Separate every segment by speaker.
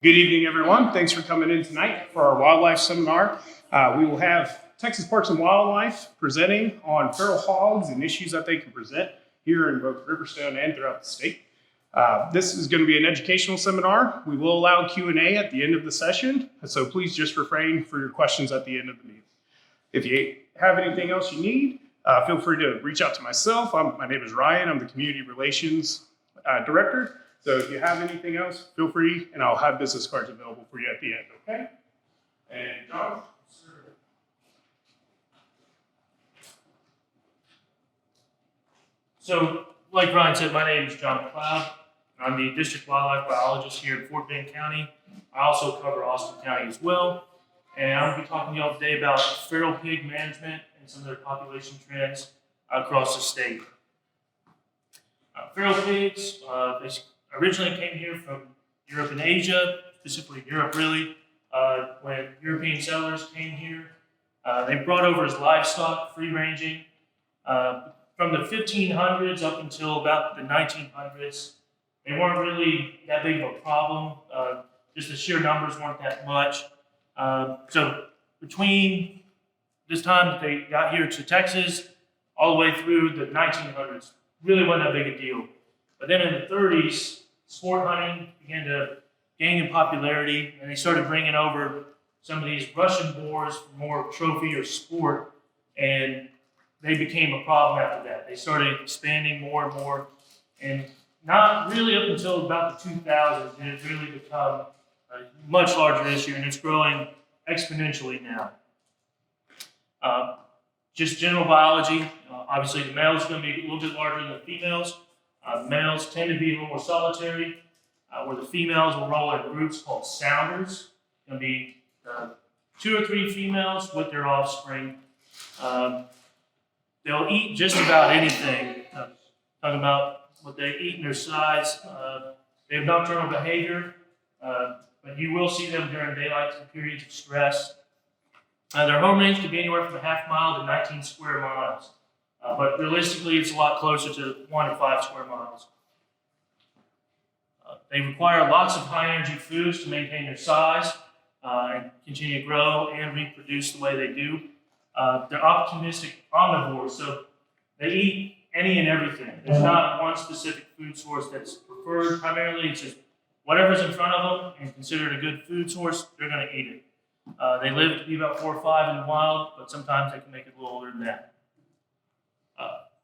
Speaker 1: Good evening, everyone. Thanks for coming in tonight for our wildlife seminar. We will have Texas Parks and Wildlife presenting on feral hogs and issues that they can present here in both Riverstone and throughout the state. This is going to be an educational seminar. We will allow Q&A at the end of the session, so please just refrain for your questions at the end of the meeting. If you have anything else you need, feel free to reach out to myself. My name is Ryan. I'm the Community Relations Director. So if you have anything else, feel free, and I'll have business cards available for you at the end, okay? And John?
Speaker 2: So, like Ryan said, my name is John McLeod. I'm the District Wildlife Biologist here in Fort Bend County. I also cover Austin County as well. And I'm going to be talking to y'all today about feral pig management and some of their population trends across the state. Feral pigs, they originally came here from Europe and Asia, specifically Europe really. When European settlers came here, they brought over as livestock, free ranging. From the 1500s up until about the 1900s, they weren't really that big of a problem. Just the sheer numbers weren't that much. So between this time that they got here to Texas, all the way through the 1900s, really wasn't that big a deal. But then in the 30s, sport hunting began to gain in popularity, and they started bringing over some of these Russian boars for more trophy or sport, and they became a problem after that. They started expanding more and more, and not really up until about the 2000s did it really become a much larger issue, and it's growing exponentially now. Just general biology, obviously the males are going to be a little bit larger than the females. Males tend to be a little more solitary, where the females will roll in groups called sounders. It's going to be 2 or 3 females with their offspring. They'll eat just about anything. Talking about what they eat and their size. They have nocturnal behavior, but you will see them during daylight periods of stress. Their home range can be anywhere from a half mile to 19 square miles. But realistically, it's a lot closer to 1 to 5 square miles. They require lots of high-energy foods to maintain their size and continue to grow and reproduce the way they do. They're opportunistic omnivores, so they eat any and everything. There's not one specific food source that's preferred. Primarily, it's just whatever's in front of them and considered a good food source, they're going to eat it. They live to be about 4 or 5 in the wild, but sometimes they can make it a little older than that.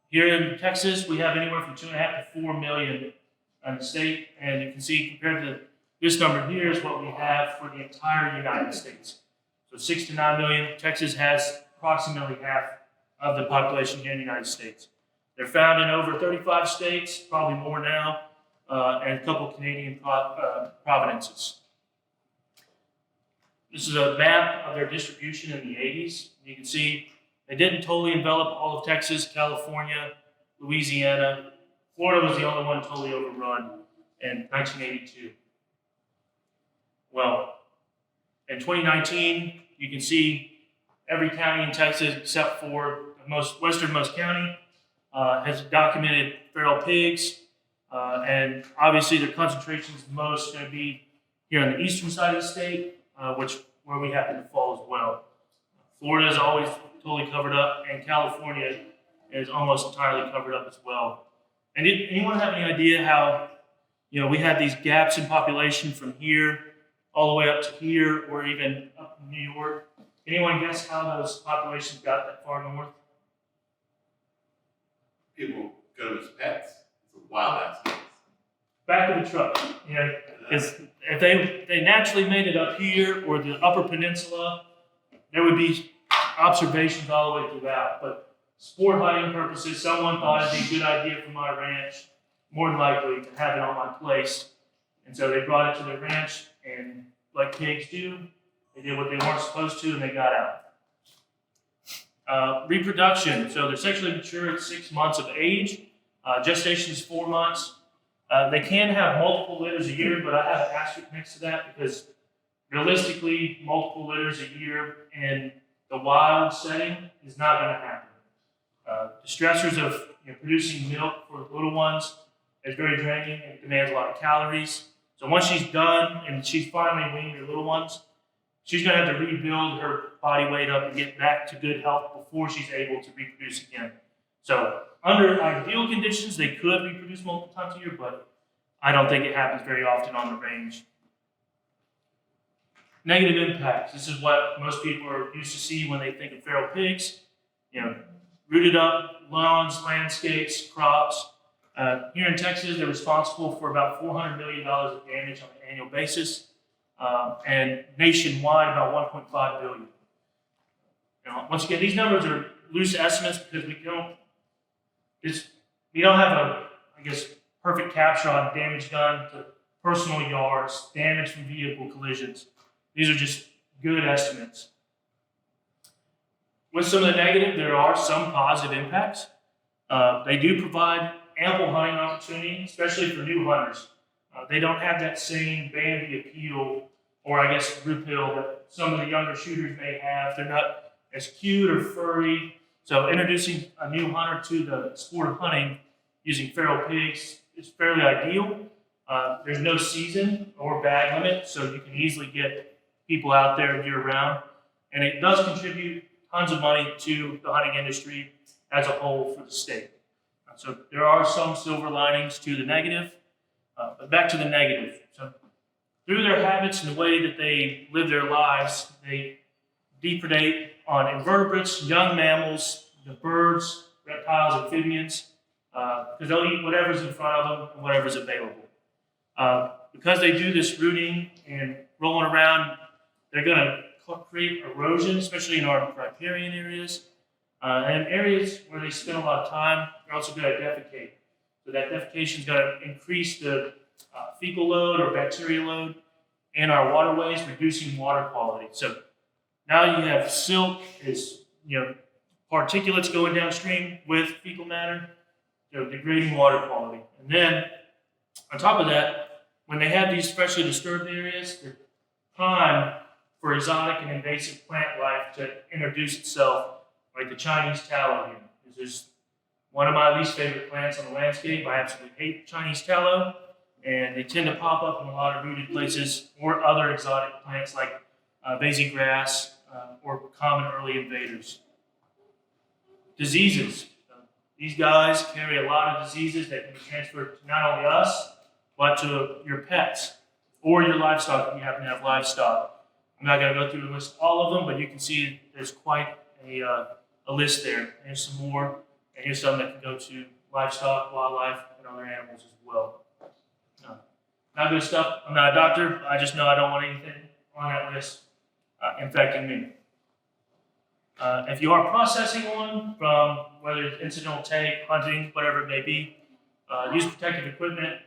Speaker 2: Here in Texas, we have anywhere from 2.5 to 4 million in the state, and you can see compared to this number here is what we have for the entire United States. So 6 to 9 million. Texas has approximately half of the population here in the United States. They're found in over 35 states, probably more now, and a couple Canadian provinces. This is a map of their distribution in the 80s. You can see they didn't totally envelop all of Texas, California, Louisiana. Florida was the only one totally overrun in 1982. Well, in 2019, you can see every county in Texas except for the westernmost county has documented feral pigs. And obviously their concentration is most going to be here on the eastern side of the state, where we happen to fall as well. Florida is always totally covered up, and California is almost entirely covered up as well. And did anyone have any idea how, we had these gaps in population from here all the way up to here, or even up in New York? Anyone guess how those populations got that far north?
Speaker 3: People go to as pets. It's a wild ass.
Speaker 2: Back of the truck. Because if they naturally made it up here or the Upper Peninsula, there would be observations all the way throughout. But sport hunting purposes, someone thought it'd be a good idea for my ranch, more than likely, to have it on my place. And so they brought it to their ranch, and like pigs do, they did what they weren't supposed to, and they got out. Reproduction. So they're sexually mature at 6 months of age. Gestation is 4 months. They can have multiple litters a year, but I have an asterisk next to that because realistically, multiple litters a year in the wild setting is not going to happen. The stressors of producing milk for little ones is very draining. It demands a lot of calories. So once she's done and she's finally weaned her little ones, she's going to have to rebuild her body weight up and get back to good health before she's able to reproduce again. So under ideal conditions, they could reproduce multiple times a year, but I don't think it happens very often on the range. Negative impacts. This is what most people are used to see when they think of feral pigs. Rooted up lawns, landscapes, crops. Here in Texas, they're responsible for about $400 million of damage on an annual basis, and nationwide about $1.5 billion. Once again, these numbers are loose estimates because we don't have a, perfect capture on damage done to personal yards, damage from vehicle collisions. These are just good estimates. With some of the negative, there are some positive impacts. They do provide ample hunting opportunity, especially for new hunters. They don't have that same Bambi appeal, or appeal that some of the younger shooters may have. They're not as cute or furry. So introducing a new hunter to the sport of hunting using feral pigs is fairly ideal. There's no season or bag limit, so you can easily get people out there year-round. And it does contribute tons of money to the hunting industry as a whole for the state. So there are some silver linings to the negative, but back to the negative. So through their habits and the way that they live their lives, they depredate on invertebrates, young mammals, the birds, reptiles, amphibians, because they'll eat whatever's in front of them and whatever's available. Because they do this rooting and rolling around, they're going to create erosion, especially in our riparian areas. And areas where they spend a lot of time, they're also going to defecate. So that defecation is going to increase the fecal load or bacteria load in our waterways, reducing water quality. So now you have silt, particulates going downstream with fecal matter, degrading water quality. And then on top of that, when they have these freshly disturbed areas, they're prime for exotic and invasive plant life to introduce itself, like the Chinese tallow here. This is one of my least favorite plants on the landscape. I absolutely hate Chinese tallow, and they tend to pop up in a lot of rooted places or other exotic plants like basil grass or common early invaders. Diseases. These guys carry a lot of diseases that can be transferred to not only us, but to your pets or your livestock if you happen to have livestock. I'm not going to go through and list all of them, but you can see there's quite a list there. Here's some more, and here's some that can go to livestock, wildlife, and other animals as well. Not good stuff. I'm not a doctor. I just know I don't want anything on that list infecting me. If you are processing one, from whether it's incidental take, hunting, whatever it may be, use protective equipment.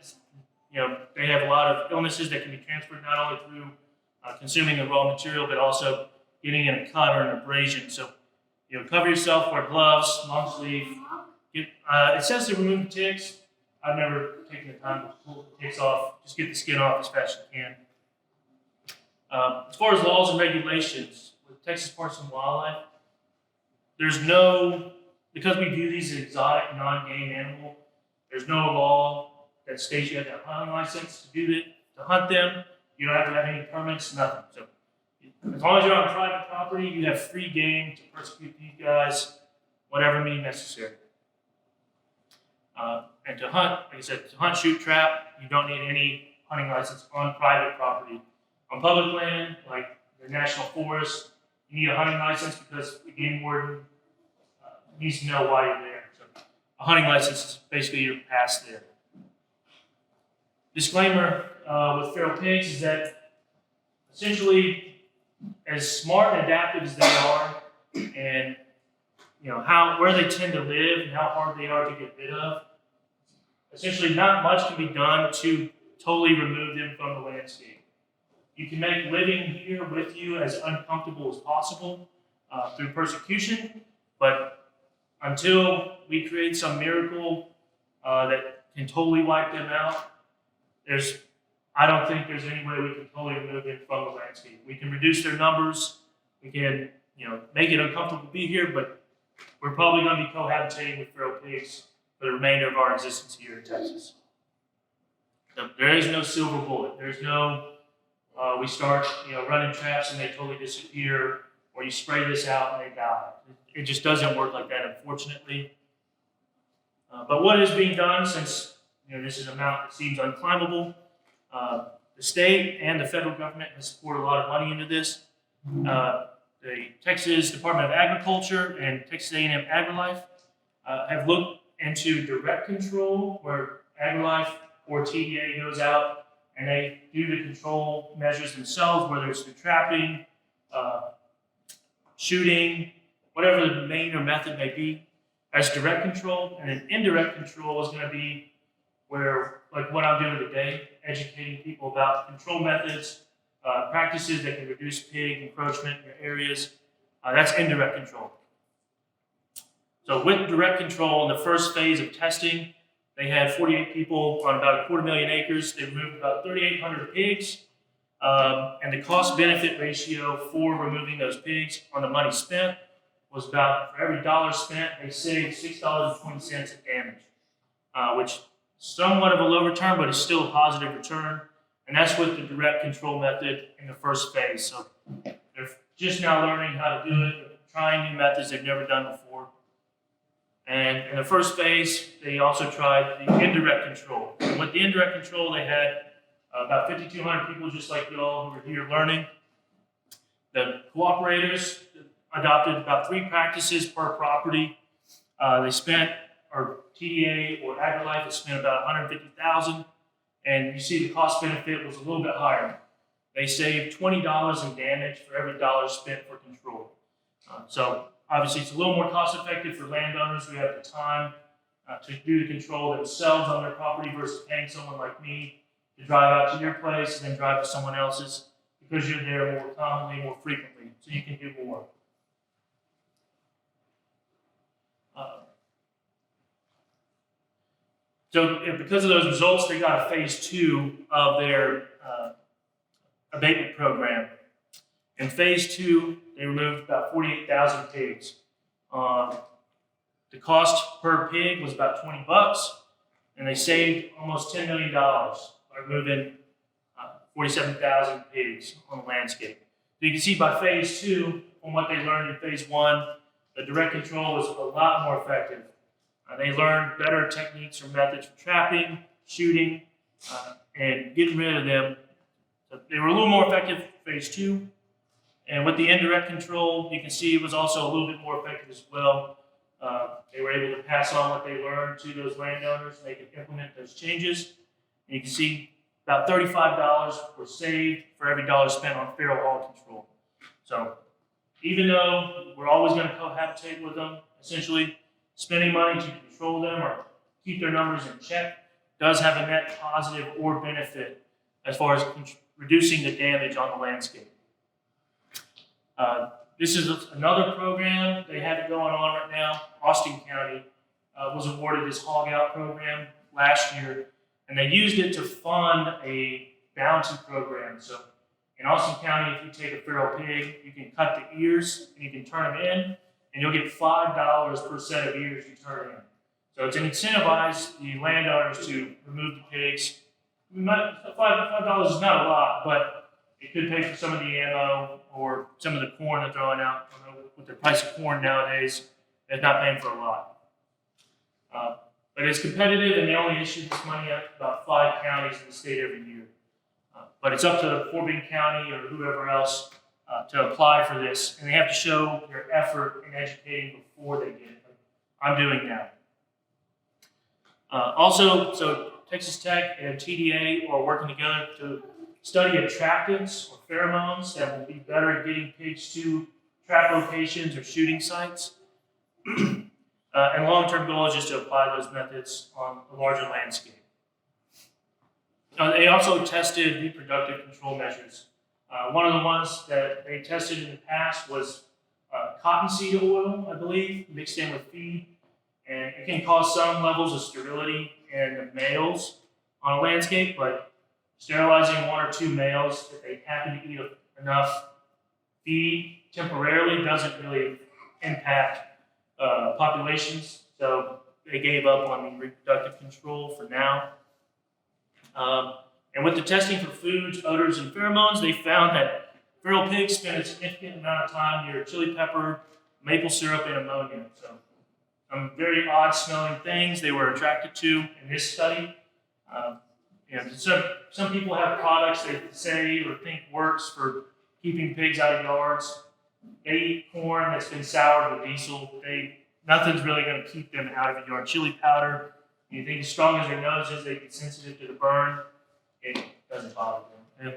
Speaker 2: They have a lot of illnesses that can be transferred not only through consuming the raw material, but also getting in a cut or an abrasion. So, cover yourself, wear gloves, long sleeve. It says to remove the ticks. I've never taken the time to pull the ticks off. Just get the skin off as fast as you can. As far as laws and regulations, with Texas Parks and Wildlife, because we view these as exotic, non-game animal, there's no law that states you have to have a hunting license to hunt them. You don't have to have any permits, nothing. So as long as you're on private property, you have free game to persecute these guys, whatever means necessary. And to hunt, like I said, to hunt, shoot, trap, you don't need any hunting license on private property. On public land, like the national forest, you need a hunting license because the game warden needs to know why you're there. So a hunting license is basically your pass there. Disclaimer with feral pigs is that essentially, as smart and adaptive as they are, and where they tend to live and how hard they are to get rid of, essentially not much can be done to totally remove them from the landscape. You can make living here with you as uncomfortable as possible through persecution, but until we create some miracle that can totally wipe them out, I don't think there's any way we can totally remove them from the landscape. We can reduce their numbers, we can make it uncomfortable to be here, but we're probably going to be cohabitating with feral pigs for the remainder of our existence here in Texas. There is no silver bullet. There's no, we start, running traps and they totally disappear, or you spray this out and they die. It just doesn't work like that, unfortunately. But what is being done, since this is a mountain that seems unclimbable, the state and the federal government has poured a lot of money into this. The Texas Department of Agriculture and Texas A&M AgriLife have looked into direct control, where AgriLife or TDA goes out and they do the control measures themselves, whether it's the trapping, shooting, whatever the main or method may be, as direct control. And then indirect control is going to be where, like what I'm doing today, educating people about control methods, practices that can reduce pig encroachment in your areas. That's indirect control. So with direct control, in the first phase of testing, they had 48 people on about 250,000 acres. They removed about 3,800 pigs. And the cost-benefit ratio for removing those pigs on the money spent was about, for every dollar spent, they saved $6.20 in damage, which is somewhat of a low return, but it's still a positive return. And that's with the direct control method in the first phase. So they're just now learning how to do it, they're trying new methods they've never done before. And in the first phase, they also tried the indirect control. And with the indirect control, they had about 5,200 people just like y'all who are here learning. The cooperators adopted about 3 practices per property. They spent, or TDA or AgriLife has spent about $150,000. And you see the cost benefit was a little bit higher. They saved $20 in damage for every dollar spent for control. So obviously it's a little more cost effective for landowners who have the time to do the control themselves on their property versus paying someone like me to drive out to your place and then drive to someone else's, because you're there more commonly, more frequently, so you can do more. So because of those results, they got a phase 2 of their abatement program. In phase 2, they removed about 48,000 pigs. The cost per pig was about $20, and they saved almost $10 million by removing 47,000 pigs on the landscape. So you can see by phase 2, from what they learned in phase 1, the direct control was a lot more effective. They learned better techniques or methods for trapping, shooting, and getting rid of them. So they were a little more effective in phase 2. And with the indirect control, you can see it was also a little bit more effective as well. They were able to pass on what they learned to those landowners, and they could implement those changes. And you can see about $35 were saved for every dollar spent on feral hog control. So even though we're always going to cohabitate with them, essentially, spending money to control them or keep their numbers in check does have a net positive or benefit as far as reducing the damage on the landscape. This is another program. They have it going on right now. Austin County was awarded this hog out program last year, and they used it to fund a bounty program. So in Austin County, if you take a feral pig, you can cut the ears and you can turn them in, and you'll get $5 per set of ears you turn in. So it's to incentivize the landowners to remove the pigs. $5 is not a lot, but it could pay for some of the ammo or some of the corn they're throwing out. I know with the price of corn nowadays, they're not paying for a lot. But it's competitive, and they only issue this money out to about 5 counties in the state every year. But it's up to Fort Bend County or whoever else to apply for this, and they have to show their effort in educating before they get it. I'm doing now. Also, so Texas Tech and TDA are working together to study attractants or pheromones that will be better at getting pigs to trap locations or shooting sites. And long-term goal is just to apply those methods on a larger landscape. They also tested reproductive control measures. One of the ones that they tested in the past was cottonseed oil, I believe, mixed in with feed. And it can cause some levels of sterility in the males on a landscape, but sterilizing 1 or 2 males, if they happen to eat enough feed temporarily, doesn't really impact populations. So they gave up on the reproductive control for now. And with the testing for foods, odors, and pheromones, they found that feral pigs spend a significant amount of time near chili pepper, maple syrup, and ammonia. So some very odd smelling things they were attracted to in this study. Some people have products they say or think works for keeping pigs out of yards. They eat corn that's been soured with diesel. Nothing's really going to keep them out of the yard. Chili powder, you think as strong as their nose is, they get sensitive to the burn. It doesn't bother them. If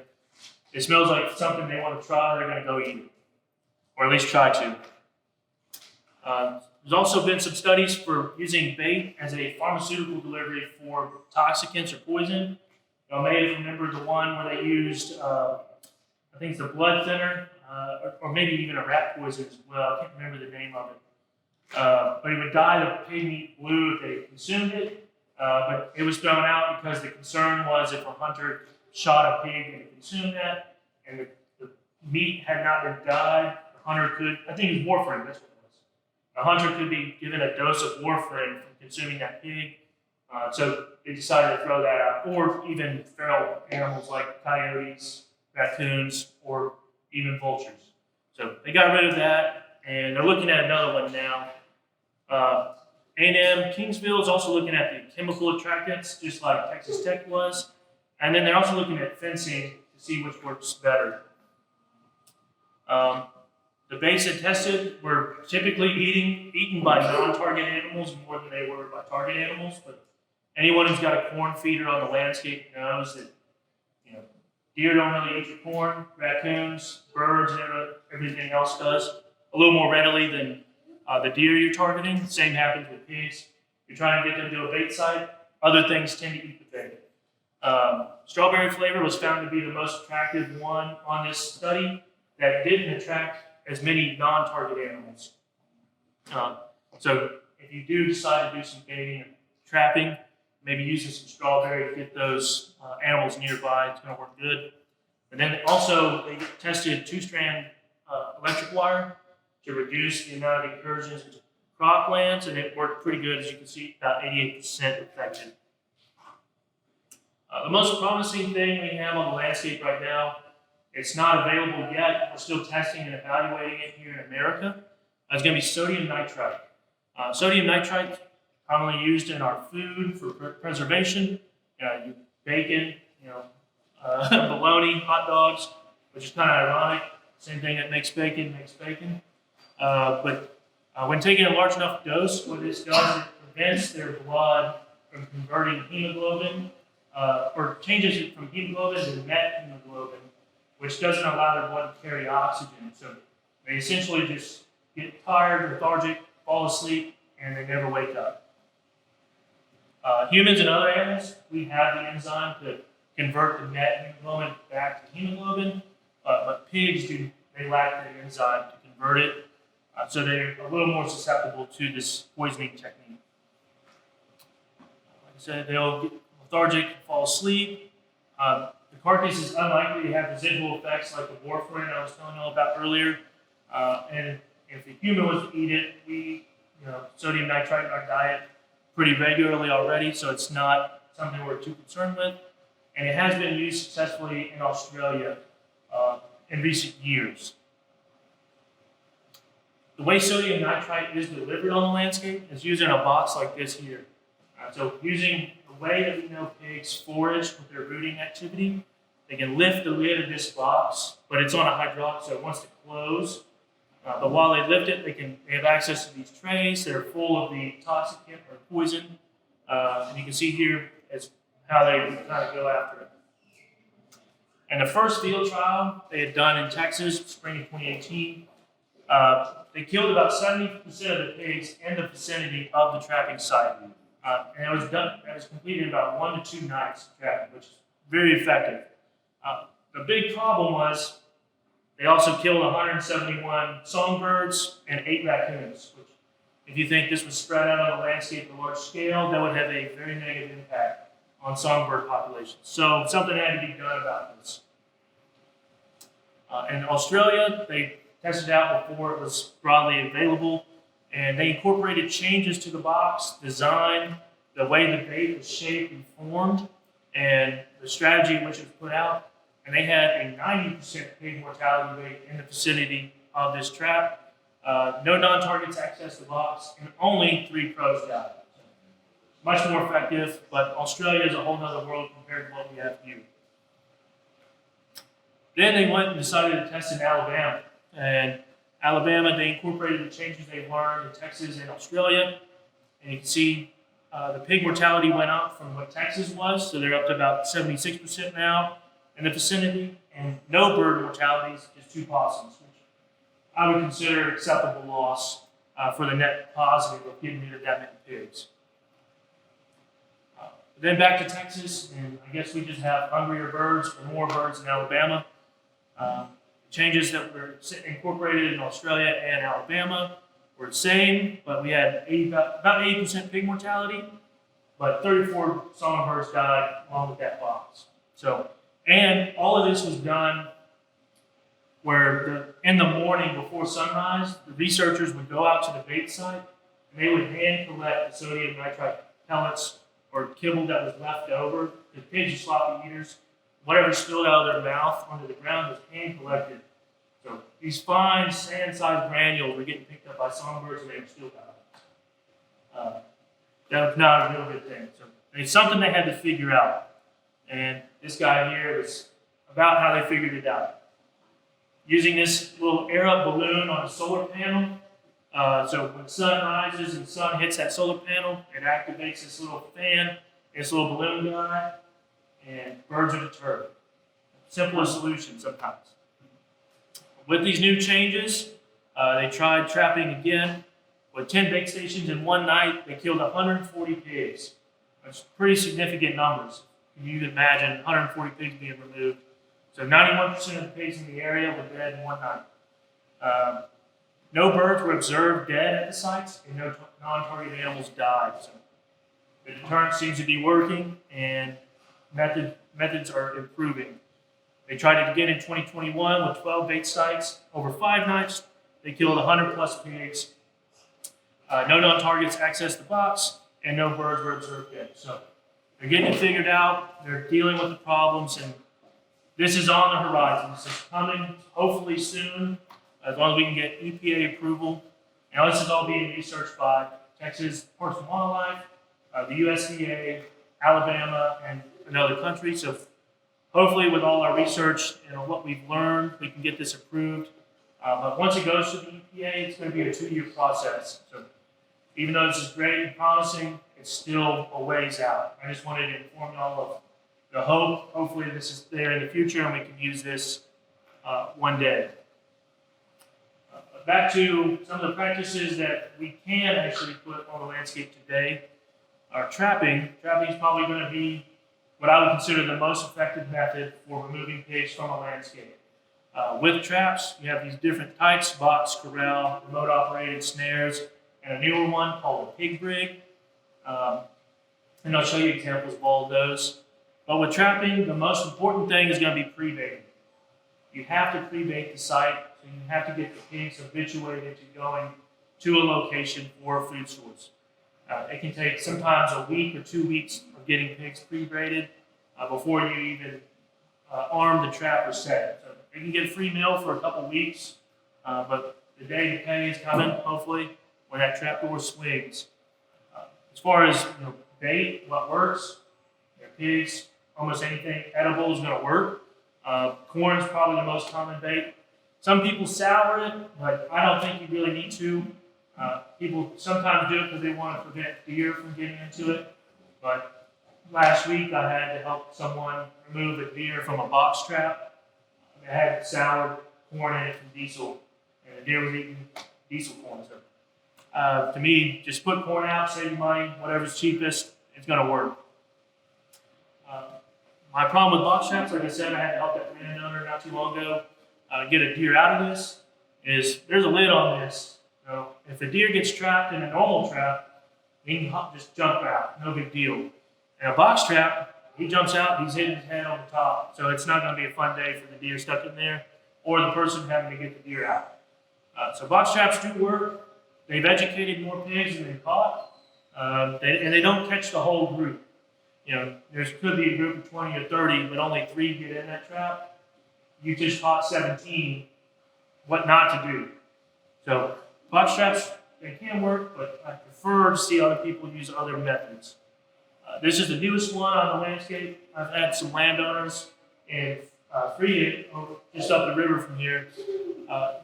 Speaker 2: it smells like something they want to try, they're going to go eat it, or at least try to. There's also been some studies for using bait as a pharmaceutical delivery for toxicants or poison. You may have remembered the one where they used, I think it's a blood thinner, or maybe even a rat poison as well. I can't remember the name of it. But it would dye the pig meat blue if they consumed it. But it was thrown out because the concern was if a hunter shot a pig and consumed that, and the meat had not been dyed, the hunter could, I think it was warfarin, that's what it was. A hunter could be given a dose of warfarin from consuming that pig. So they decided to throw that out, or even feral animals like coyotes, raccoons, or even vultures. So they got rid of that, and they're looking at another one now. A&M Kingsville is also looking at the chemical attractants, just like Texas Tech was. And then they're also looking at fencing to see which works better. The baits that tested were typically eaten by non-target animals more than they were by target animals. But anyone who's got a corn feeder on the landscape knows that deer don't really eat your corn, raccoons, birds, and everything else does a little more readily than the deer you're targeting. The same happens with pigs. You're trying to get them to a bait site. Other things tend to eat the bait. Strawberry flavor was found to be the most attractive one on this study that didn't attract as many non-target animals. So if you do decide to do some baiting and trapping, maybe using some strawberry to get those animals nearby, it's going to work good. And then also they tested 2-strand electric wire to reduce the amount of incursions into croplands, and it worked pretty good, as you can see, about 88% effective. The most promising thing we have on the landscape right now, it's not available yet, we're still testing and evaluating it here in America, is going to be sodium nitrite. Sodium nitrite, commonly used in our food for preservation, bacon, bologna, hot dogs, which is kind of ironic. Same thing that makes bacon. But when taking a large enough dose, what this does, it prevents their blood from converting hemoglobin, or changes it from hemoglobin to met hemoglobin, which doesn't allow their blood to carry oxygen. So they essentially just get tired, lethargic, fall asleep, and they never wake up. Humans and other animals, we have the enzyme to convert the met hemoglobin back to hemoglobin, but pigs they lack the enzyme to convert it. So they're a little more susceptible to this poisoning technique. Like I said, they'll get lethargic, fall asleep. The carcass is unlikely to have residual effects like the warfarin I was telling you all about earlier. And if a human was to eat it, we sodium nitrite in our diet pretty regularly already, so it's not something we're too concerned with. And it has been used successfully in Australia in recent years. The way sodium nitrite is delivered on the landscape is using a box like this here. So using the way that we know pigs forage with their rooting activity, they can lift the lid of this box, but it's on a hydraulic, so it wants to close. But while they lift it, they have access to these trays that are full of the toxicant or poison. And you can see here is how they kind of go after it. And the first field trial they had done in Texas, spring of 2018, they killed about 70% of the pigs in the vicinity of the trapping site. And it was completed in about 1 to 2 nights of trapping, which is very effective. The big problem was they also killed 171 songbirds and 8 raccoons, which, if you think this was spread out on the landscape at a large scale, that would have a very negative impact on songbird populations. So something had to be done about this. In Australia, they tested it out before it was broadly available, and they incorporated changes to the box, design, the way the bait was shaped and formed, and the strategy in which it was put out, and they had a 90% pig mortality rate in the vicinity of this trap. No non-targets accessed the box, and only 3 crows died. Much more effective, but Australia is a whole other world compared to what we have here. Then they went and decided to test in Alabama. And Alabama, they incorporated the changes they learned in Texas and Australia. And you can see the pig mortality went up from what Texas was, so they're up to about 76% now in the vicinity. And no bird mortalities, just 2 possums, which I would consider acceptable loss for the net positive of getting rid of that many pigs. Then back to Texas, and I guess we just have hungrier birds or more birds in Alabama. Changes that were incorporated in Australia and Alabama were the same, but we had about 80% pig mortality, but 34 songbirds died along with that box. So, and all of this was done where in the morning before sunrise, the researchers would go out to the bait site and they would hand collect the sodium nitrite pellets or kibble that was left over. The pigs are sloppy eaters. Whatever spilled out of their mouth onto the ground was hand collected. So these fine sand-sized granules were getting picked up by songbirds and they were still dying. That was not a real good thing. So it's something they had to figure out. And this guy here is about how they figured it out. Using this little air-up balloon on a solar panel. So when the sun rises and the sun hits that solar panel, it activates this little fan, this little balloon guy, and birds are deterred. Simplest solution sometimes. With these new changes, they tried trapping again. With 10 bait stations in one night, they killed 140 pigs. That's pretty significant numbers. Can you imagine 140 pigs being removed? So 91% of the pigs in the area were dead in one night. No birds were observed dead at the sites, and no non-target animals died. So the deterrent seems to be working, and methods are improving. They tried it again in 2021 with 12 bait sites. Over 5 nights, they killed 100 plus pigs. No non-targets accessed the box, and no birds were observed dead. So they're getting it figured out. They're dealing with the problems, and this is on the horizon. This is coming hopefully soon, as long as we can get EPA approval. Now, this is all being researched by Texas Parks and Wildlife, the USDA, Alabama, and another country. So hopefully with all our research and what we've learned, we can get this approved. But once it goes to the EPA, it's going to be a 2-year process. So even though this is great and promising, it's still a ways out. I just wanted to inform y'all of the hope. Hopefully this is there in the future and we can use this one day. Back to some of the practices that we can actually put on the landscape today. Our trapping. Trapping is probably going to be what I would consider the most effective method for removing pigs from a landscape. With traps, you have these different types: box, corral, remote operated snares, and a newer one called a pig brig. And I'll show you examples of all of those. But with trapping, the most important thing is going to be pre-baiting. You have to pre-bait the site, so you have to get the pigs habituated to going to a location for a food source. It can take sometimes a week or 2 weeks of getting pigs pre-baited before you even arm the trap or set it. So they can get a free meal for a couple weeks, but the day to pay is coming, hopefully, when that trap door swings. As far as bait, what works, pigs, almost anything edible is going to work. Corn is probably the most common bait. Some people sour it, but I don't think you really need to. People sometimes do it because they want to prevent deer from getting into it. But last week I had to help someone remove a deer from a box trap. It had soured corn in it from diesel, and the deer was eating diesel corn. So to me, just put corn out, save your money, whatever's cheapest, it's going to work. My problem with box traps, like I said, I had to help that landowner not too long ago get a deer out of this, is there's a lid on this. So if the deer gets trapped in a normal trap, he can just jump out, no big deal. In a box trap, he jumps out, he's hitting his head on the top. So it's not going to be a fun day for the deer stuck in there or the person having to get the deer out. So box traps do work. They've educated more pigs than they've caught, and they don't catch the whole group. There could be a group of 20 or 30, but only 3 get in that trap. You just taught 17 what not to do. So box traps, they can work, but I prefer to see other people use other methods. This is the newest one on the landscape. I've had some landowners in Freedom, just up the river from here.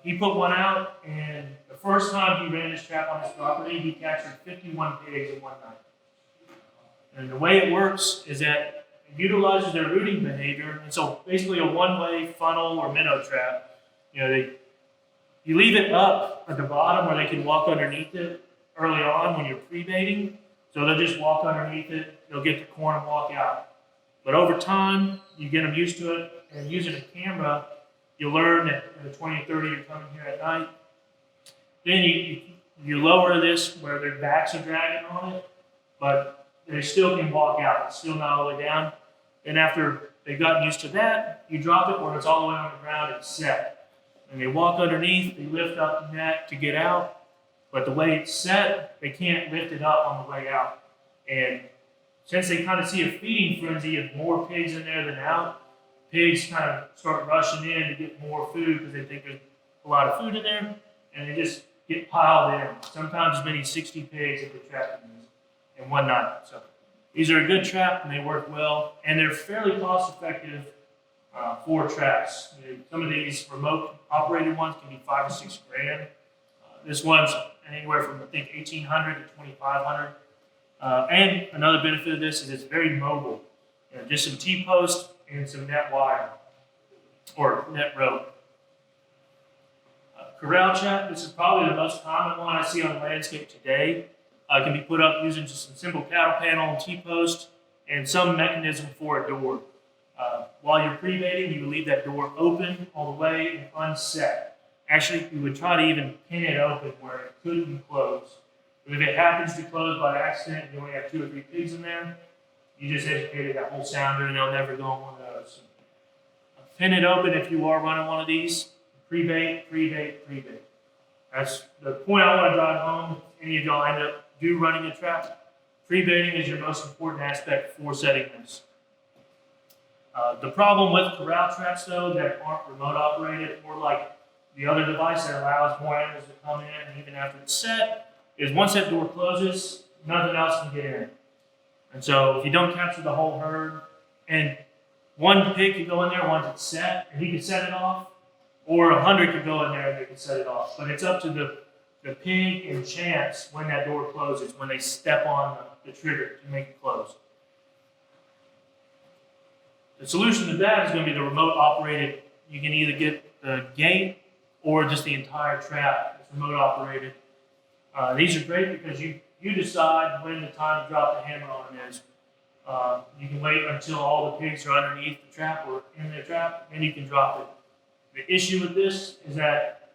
Speaker 2: He put one out, and the first time he ran his trap on his property, he captured 51 pigs in one night. And the way it works is that it utilizes their rooting behavior, and so basically a one-way funnel or minnow trap. You leave it up at the bottom where they can walk underneath it early on when you're pre-baiting. So they'll just walk underneath it, they'll get the corn and walk out. But over time, you get them used to it, and using a camera, you learn that at 20 or 30 you're coming here at night. Then you lower this where their backs are dragging on it, but they still can walk out. It's still not all the way down. And after they've gotten used to that, you drop it where it's all the way on the ground and set. And they walk underneath, they lift up the net to get out. But the way it's set, they can't lift it up on the way out. And since they kind of see a feeding frenzy of more pigs in there than out, pigs kind of start rushing in to get more food because they think there's a lot of food in there, and they just get piled in. Sometimes as many as 60 pigs if they're trapped in one night. So these are a good trap, and they work well, and they're fairly cost effective for traps. Some of these remote operated ones can be $5 or $6 grand. This one's anywhere from I think $1,800 to $2,500. And another benefit of this is it's very mobile. Just some T-post and some net wire or net rope. Corral trap, this is probably the most common one I see on the landscape today. It can be put up using just some simple cattle panel and T-post and some mechanism for a door. While you're pre-baiting, you would leave that door open all the way and unset. Actually, you would try to even pin it open where it couldn't close. But if it happens to close by accident and you only have 2 or 3 pigs in there, you just educated that whole sounder and they'll never go on one of those. Pin it open if you are running one of these. Pre-bait, pre-bait, pre-bait. That's the point I want to drive home. If any of y'all end up running a trap, pre-baiting is your most important aspect for setting this. The problem with corral traps, though, that aren't remote operated or like the other device that allows more animals to come in and even after it's set, is once that door closes, nothing else can get in. And so if you don't capture the whole herd, and one pig could go in there once it's set, and he could set it off, or 100 could go in there and they could set it off. But it's up to the pig and chance when that door closes, when they step on the trigger to make it close. The solution to that is going to be the remote operated. You can either get the gate or just the entire trap. It's remote operated. These are great because you decide when the time to drop the hammer on is. You can wait until all the pigs are underneath the trap or in the trap, and you can drop it. The issue with this is that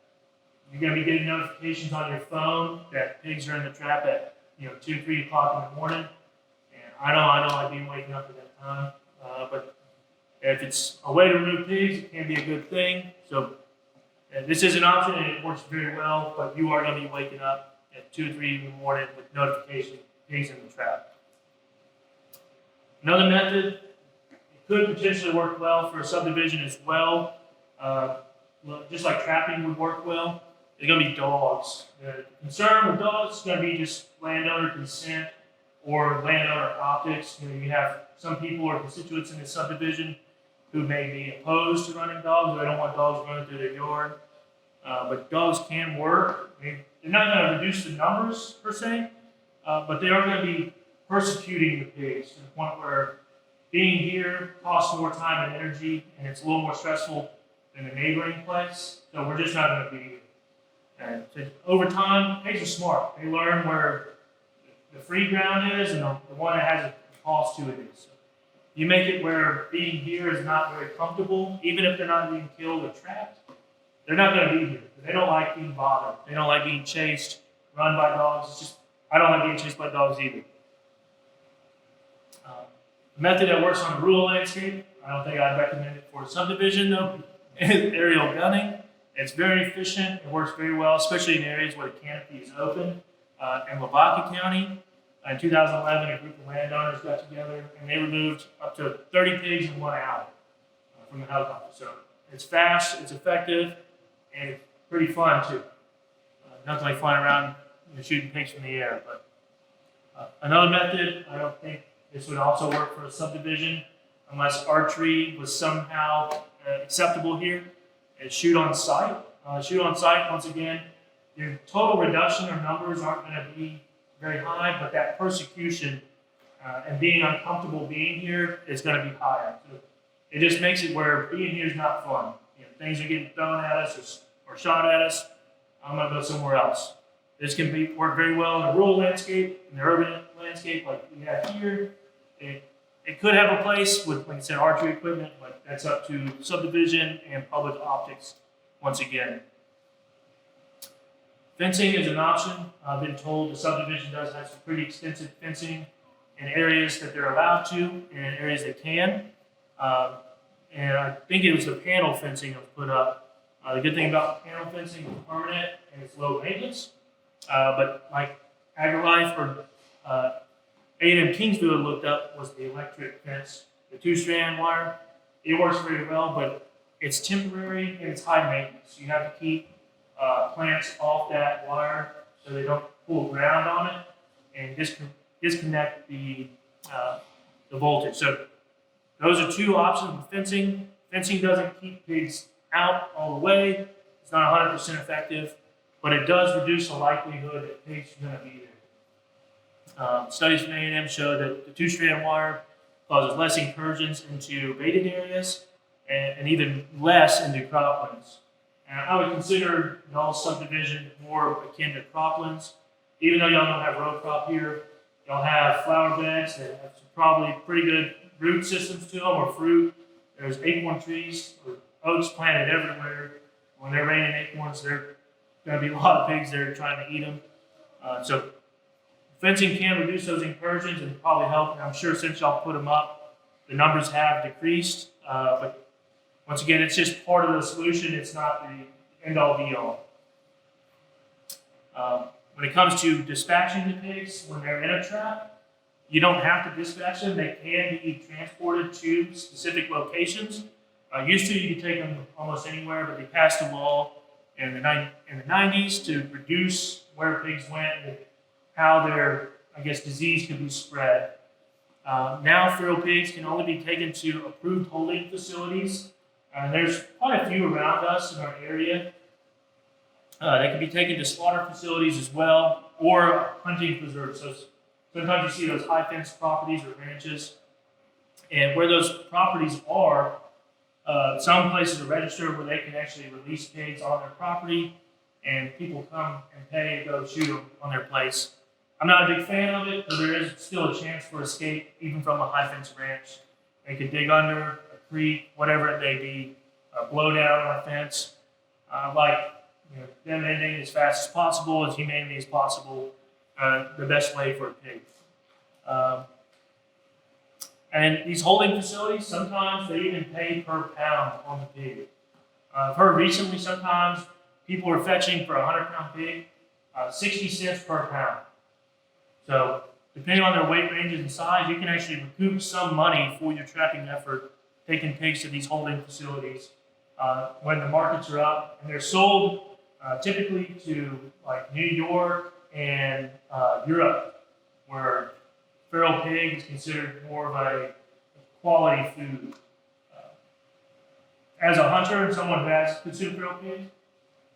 Speaker 2: you're going to be getting notifications on your phone that pigs are in the trap at 2, 3 o'clock in the morning. And I don't like being waking up at that time. But if it's a way to remove pigs, it can be a good thing. So this is an option and it works very well, but you are going to be waking up at 2 or 3 in the morning with notification pigs in the trap. Another method, it could potentially work well for a subdivision as well. Just like trapping would work well, it's going to be dogs. The concern with dogs is going to be just landowner consent or landowner optics. You have some people or constituents in the subdivision who may be opposed to running dogs, or they don't want dogs running through their yard. But dogs can work. They're not going to reduce the numbers per se, but they are going to be persecuting the pigs to the point where being here costs more time and energy, and it's a little more stressful than the neighboring place. So we're just not going to be here. And so over time, pigs are smart. They learn where the free ground is and the one that has a cost to it is. So you make it where being here is not very comfortable, even if they're not being killed or trapped. They're not going to be here. They don't like being bothered. They don't like being chased, run by dogs. I don't like being chased by dogs either. The method that works on a rural landscape, I don't think I'd recommend it for a subdivision though, is aerial gunning. It's very efficient. It works very well, especially in areas where the canopy is open. In Lavaca County, In 2011, a group of landowners got together and they removed up to 30 pigs in 1 hour from the helicopter. So it's fast, it's effective, and it's pretty fun too. Nothing like flying around shooting pigs from the air. But another method, I don't think this would also work for a subdivision unless archery was somehow acceptable here, is shoot on site. Shoot on site, once again, your total reduction or numbers aren't going to be very high, but that persecution and being uncomfortable being here is going to be higher. So it just makes it where being here is not fun. Things are getting thrown at us or shot at us. I'm going to go somewhere else. This can work very well in the rural landscape, in the urban landscape like we have here. It could have a place with, like I said, archery equipment, but that's up to subdivision and public optics once again. Fencing is an option. I've been told the subdivision does have some pretty extensive fencing in areas that they're allowed to and in areas they can. And I think it was the panel fencing that was put up. The good thing about panel fencing is permanent and it's low maintenance. But like AgriLife or A&M Kingsville looked up was the electric fence, the 2-strand wire. It works very well, but it's temporary and it's high maintenance. You have to keep plants off that wire so they don't pull ground on it and disconnect the voltage. So those are two options with fencing. Fencing doesn't keep pigs out all the way. It's not 100% effective, but it does reduce the likelihood that pigs are going to be there. Studies from A&M show that the 2-strand wire causes less incursions into baited areas and even less into croplands. And I would consider y'all subdivision more akin to croplands. Even though y'all don't have row crop here, y'all have flower beds that have some probably pretty good root systems to them or fruit. There's acorn trees or oaks planted everywhere. When they're raining acorns, there are going to be a lot of pigs there trying to eat them. So fencing can reduce those incursions and probably help. And I'm sure since y'all put them up, the numbers have decreased. But once again, it's just part of the solution. It's not the end-all, be-all. When it comes to dispatching the pigs when they're in a trap, you don't have to dispatch them. They can be transported to specific locations. Used to, you could take them almost anywhere, but they passed a law in the 90s to reduce where pigs went and how their, disease could be spread. Now, feral pigs can only be taken to approved holding facilities. There's quite a few around us in our area. They can be taken to slaughter facilities as well, or hunting preserves. So sometimes you see those high fence properties or ranches, and where those properties are, some places are registered where they can actually release pigs on their property, and people come and pay to go shoot them on their place. I'm not a big fan of it, but there is still a chance for escape, even from a high fence ranch. They could dig under a creek, whatever it may be, blow down on a fence, them ending as fast as possible, as humanely as possible, the best way for a pig. And these holding facilities, sometimes they even pay per pound on the pig. I've heard recently sometimes people are fetching for a 100-pound pig 60 cents per pound. So depending on their weight ranges and size, you can actually recoup some money for your trapping effort taking pigs to these holding facilities when the markets are up. And they're sold typically to like New York and Europe, where feral pig is considered more of a quality food. As a hunter and someone who has consumed feral pig,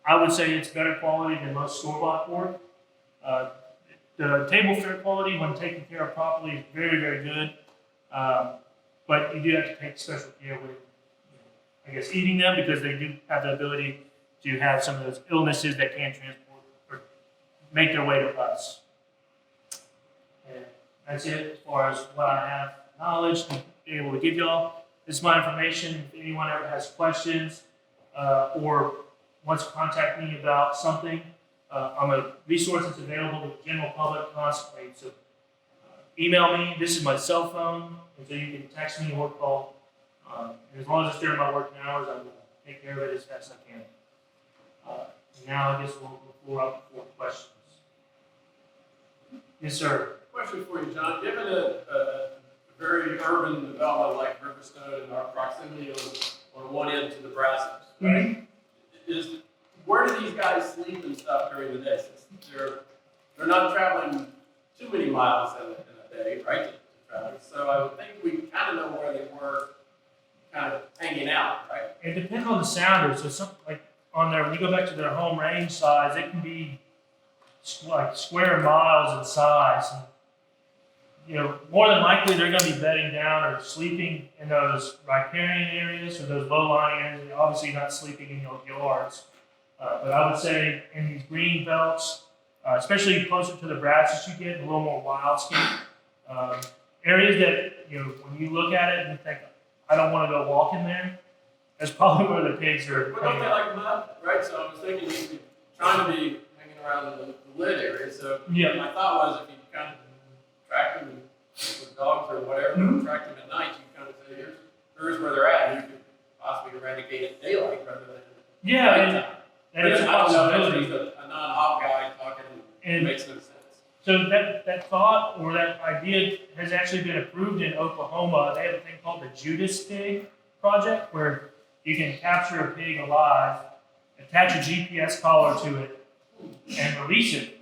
Speaker 2: I would say it's better quality than most store-bought pork. The table fare quality, when taken care of properly, is very, very good. But you do have to take special care with, eating them, because they do have the ability to have some of those illnesses that can transport or make their way to us. And that's it as far as what I have knowledge to be able to give y'all. This is my information. If anyone ever has questions or wants to contact me about something, I'm a resource that's available to the general public constantly. So email me. This is my cell phone, and so you can text me or call. And as long as it's during my working hours, I will take care of it as fast as I can. Now I guess we'll open the floor up for questions. Yes, sir.
Speaker 4: question for you, John. Given a very urban development like Riverstone and our proximity on one end to the Brasses, right? Where do these guys sleep and stuff during the day? Since they're not traveling too many miles in a day, right? To travel. So I would think we kind of know where they were, kind of hanging out, right?
Speaker 2: It depends on the sounder. So some like on their when you go back to their home range size, it can be like square miles in size. And, you know, more than likely they're going to be bedding down or sleeping in those riparian areas or those low-lying areas. They're obviously not sleeping in those yards. But I would say in these green belts, especially closer to the brasses, you get a little more wildscape. Areas that, you know, when you look at it and you think, I don't want to go walking there, that's probably where the pigs are.
Speaker 4: But don't they like mud, right? So I was thinking you'd be trying to be hanging around the lid area. So
Speaker 2: Yeah.
Speaker 4: my thought was if you kind of track them with dogs or whatever, track them at night, you kind of say, here's where they're at. And you could possibly eradicate at daylight rather than
Speaker 2: Yeah, and
Speaker 4: nighttime.
Speaker 2: that is a
Speaker 4: I don't know if
Speaker 2: possibility.
Speaker 4: he's a non-hog guy talking, it
Speaker 2: And
Speaker 4: makes no sense.
Speaker 2: so that thought or that idea has actually been approved in Oklahoma. They have a thing called the Judas Pig Project, where you can capture a pig alive, attach a GPS collar to it, and release it.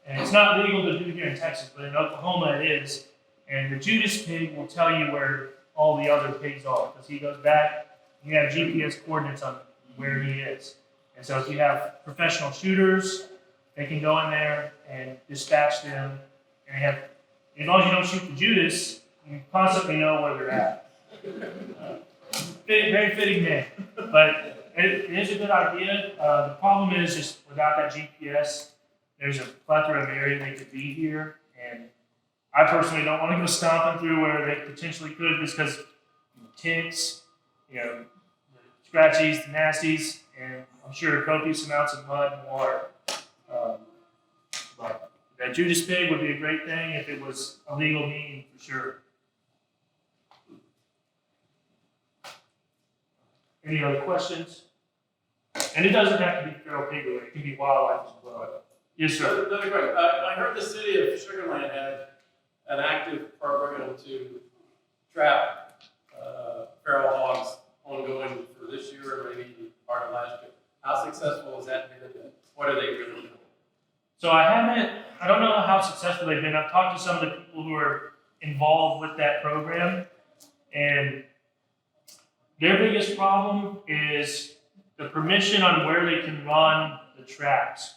Speaker 2: And it's not legal to do here in Texas, but in Oklahoma it is. And the Judas pig will tell you where all the other pigs are, because he goes back, you have GPS coordinates on where he is. And so if you have professional shooters, they can go in there and dispatch them, and they have, as long as you don't shoot the Judas, you constantly know where they're at. Very fitting name, but it is a good idea. The problem is just without that GPS, there's a plethora of areas they could be here, and I personally don't want to go stomping through where they potentially could, just because ticks, you know, the scratchies, the nasties, and I'm sure copious amounts of mud and water. But that Judas pig would be a great thing if it was a legal mean for sure. Any other questions? And it doesn't have to be feral pig related, it can be wildlife as well. Yes, sir.
Speaker 4: Another question. I heard the city of Sugar Land had an active program to trap feral hogs ongoing for this year or maybe part of last year. How successful has that been? What are they really doing?
Speaker 2: So I don't know how successful they've been. I've talked to some of the people who are involved with that program, and their biggest problem is the permission on where they can run the traps.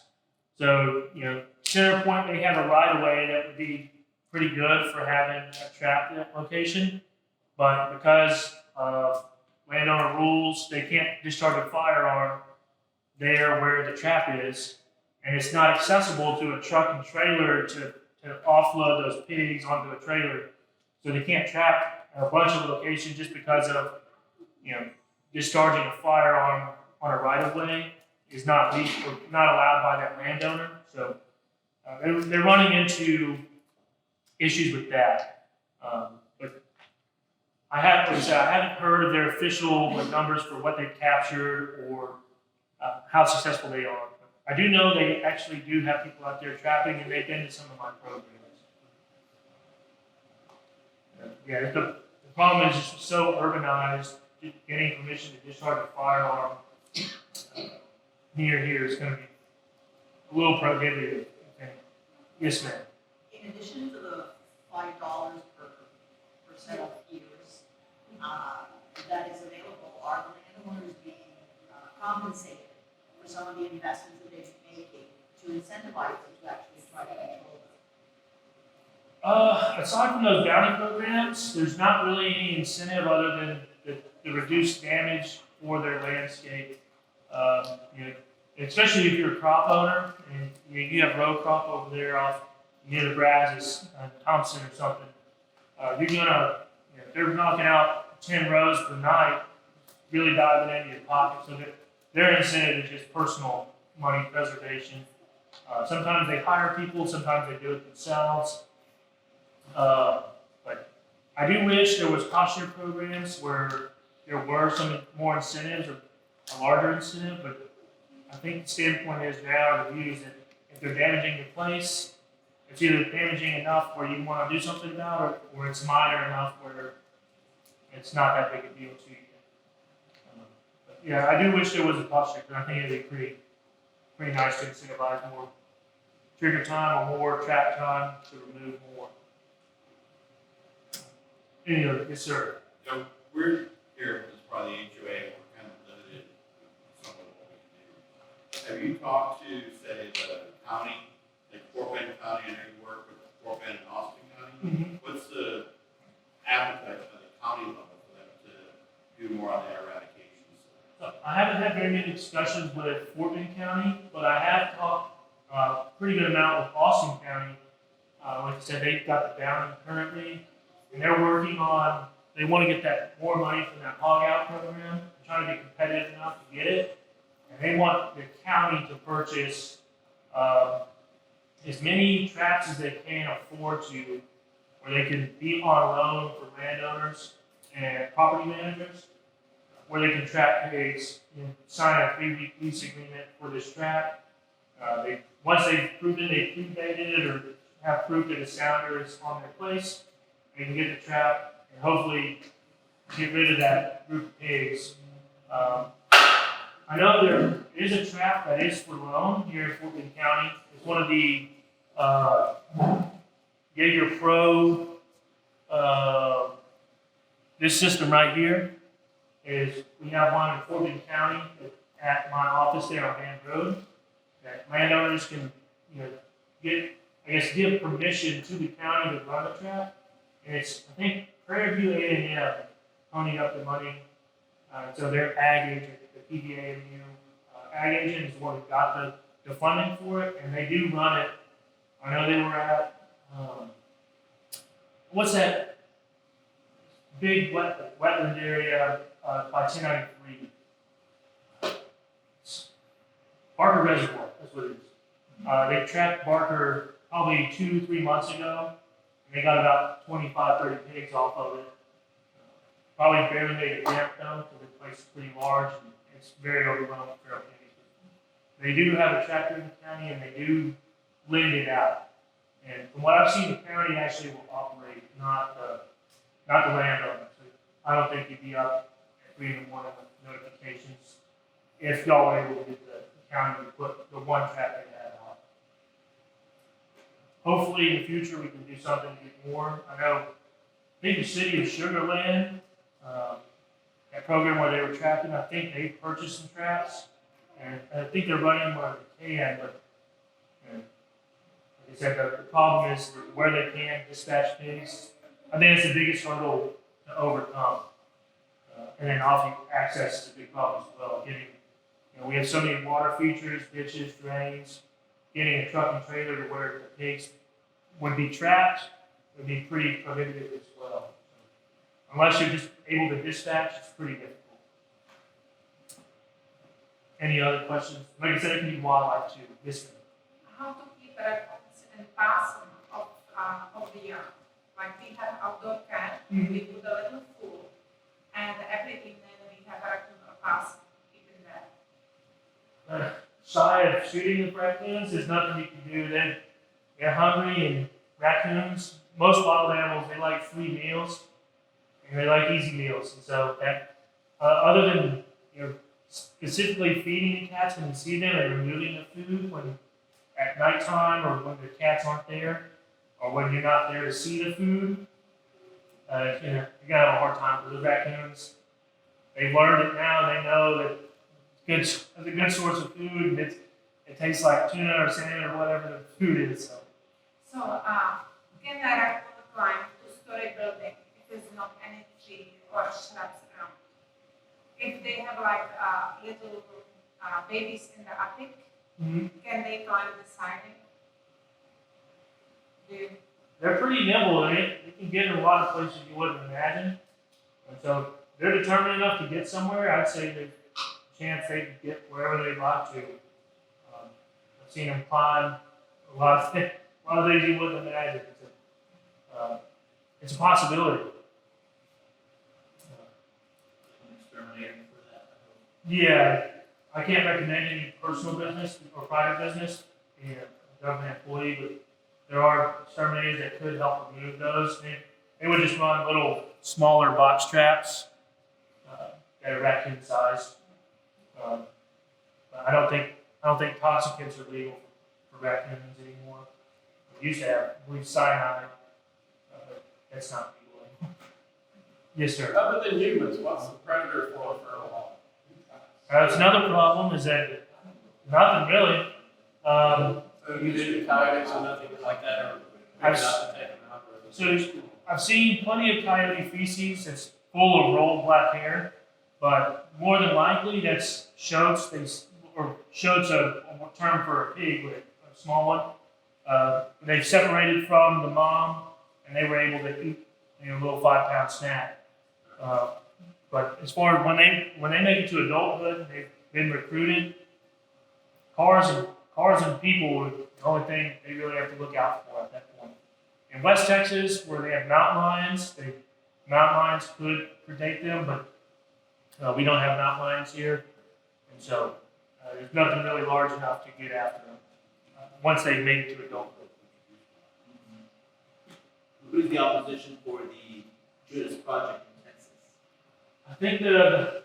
Speaker 2: So, you know, Center Point, they have a right of way that would be pretty good for having a trap location, but because of landowner rules, they can't discharge a firearm there where the trap is, and it's not accessible to a truck and trailer to offload those pigs onto a trailer. So they can't trap at a bunch of locations just because of, you know, discharging a firearm on a right-of-way is not legal or not allowed by that landowner. So they're running into issues with that. But I haven't heard of their official numbers for what they've captured or how successful they are. I do know they actually do have people out there trapping, and they've been to some of my programs. Yeah, the problem is it's so urbanized. Getting permission to discharge a firearm near here is going to be a little prohibitive. Okay. Yes, ma'am.
Speaker 5: In addition to the $5 per set of ears that is available, are the landowners being compensated for some of the investments that they've been making to incentivize them to actually try to control them?
Speaker 2: Aside from those bounty programs, there's not really any incentive other than the reduced damage for their landscape. You know, especially if you're a crop owner and you have row crop over there off near the Brazos, Thompson or something, you're gonna, you know, they're knocking out 10 rows per night, really diving into your pocket. So their incentive is just personal money preservation. Sometimes they hire people, sometimes they do it themselves. But I do wish there was cost share programs where there were some more incentives or a larger incentive, but I think the standpoint is now, the view is that if they're damaging the place, it's either damaging enough where you want to do something about it, or it's minor enough where it's not that big a deal to you. But yeah, I do wish there was a cost sticker. I think it'd be pretty nice to incentivize more trigger time or more trap time to remove more. Any other? Yes, sir.
Speaker 3: So we're here, as part of the HOA, we're kind of limited in some of what we can do. Have you talked to, say, the county, like Fort Bend County, I know you work with Fort Bend and Austin County?
Speaker 2: Mm-hmm.
Speaker 3: What's the appetite of the county level for them to do more on the eradication side?
Speaker 2: I haven't had very many discussions with Fort Bend County, but I have talked pretty good amount with Austin County. Like I said, they've got the bounty currently, and they're working on. They want to get that more money from that hog out program. They're trying to be competitive enough to get it, and they want the county to purchase as many traps as they can afford to, where they can be on loan for landowners and property managers, where they can trap pigs, sign a 3-week lease agreement for this trap. Once they've proven they pre-baited it or have proof that a sounder is on their place, they can get the trap and hopefully get rid of that group of pigs. I know there is a trap that is for loan here in Fort Bend County. It's one of the Jaeger Pro. This system right here is we have one in Fort Bend County at my office there on Van Road that landowners can, give permission to the county to run the trap. And it's, I think, Prairie View A&M ponying up the money. So their ag agent, the PVA ag agent is the one who got the funding for it, and they do run it. I know they were at, what's that big wetland area by 1093? Barker Reservoir, that's what it is. They trapped Barker probably 2-3 months ago, and they got about 25-30 pigs off of it. Probably barely made a dent though, because the place is pretty large and it's very overrun with feral pigs. They do have a tractor in the county and they do lend it out. And from what I've seen, the county actually will operate, not the landowner. So I don't think you'd be up at 3 in the morning with notifications if y'all were able to get the county to put the one trap they had out. Hopefully in the future we can do something to get more. I think the city of Sugar Land, that program where they were trapping, I think they purchased some traps. And I think they're running where they can, but like I said, the problem is where they can dispatch pigs. I think it's the biggest hurdle to overcome. And then obviously access is a big problem as well. We have so many water features, ditches, drains. Getting a truck and trailer to where the pigs would be trapped would be pretty prohibitive as well. Unless you're just able to dispatch, it's pretty difficult. Any other questions? Like I said, it can be wildlife too. Yes, ma'am.
Speaker 6: How to keep records and passing of the yard. Like we have outdoor cat, we put a little food, and every evening we have a raccoon passing, keeping that.
Speaker 2: Shy of shooting the raccoons, there's nothing you can do. They're hungry, and raccoons, most wild animals, they like free meals, and they like easy meals. And so that, other than specifically feeding the cats when you see them and removing the food when at nighttime or when the cats aren't there, or when you're not there to see the food, you're gonna have a hard time with the raccoons. They've learned it now. They know that it's a good source of food, and it tastes like tuna or salmon or whatever the food is.
Speaker 6: So, can a raccoon climb 2-story building if there's not any tree or shrubs around? If they have like little babies in the attic, can they climb the siding?
Speaker 2: They're pretty nimble. They can get in a lot of places you wouldn't imagine. And so they're determined enough to get somewhere. I'd say there's a chance they can get wherever they'd like to. I've seen them climb a lot of things you wouldn't imagine. It's a possibility. Yeah, I can't recommend any personal business or private business, being a government employee, but there are exterminators that could help remove those. They would just run little smaller box traps that are raccoon sized. But I don't think toxicants are legal for raccoons anymore. We used to have, I believe, cyanide, but that's not legal anymore. Yes, sir.
Speaker 4: Other than humans, what's the predator for a feral hog?
Speaker 2: That's another problem is that nothing really.
Speaker 4: So you didn't coyotes or nothing like that, or
Speaker 2: I've
Speaker 4: maybe not to take them out? or-
Speaker 2: So I've seen plenty of coyote feces that's full of rolled black hair, but more than likely that's shoats. Shoats a term for a pig, with a small one. They've separated from the mom, and they were able to eat a little 5-pound snack. But as far as when they make it to adulthood, they've been recruited. Cars and people are the only thing they really have to look out for at that point. In West Texas, where they have mountain lions, mountain lions could predate them, but we don't have mountain lions here, and so there's nothing really large enough to get after them once they make it to adulthood.
Speaker 7: Who's the opposition for the Judas Project in Texas?
Speaker 2: I think the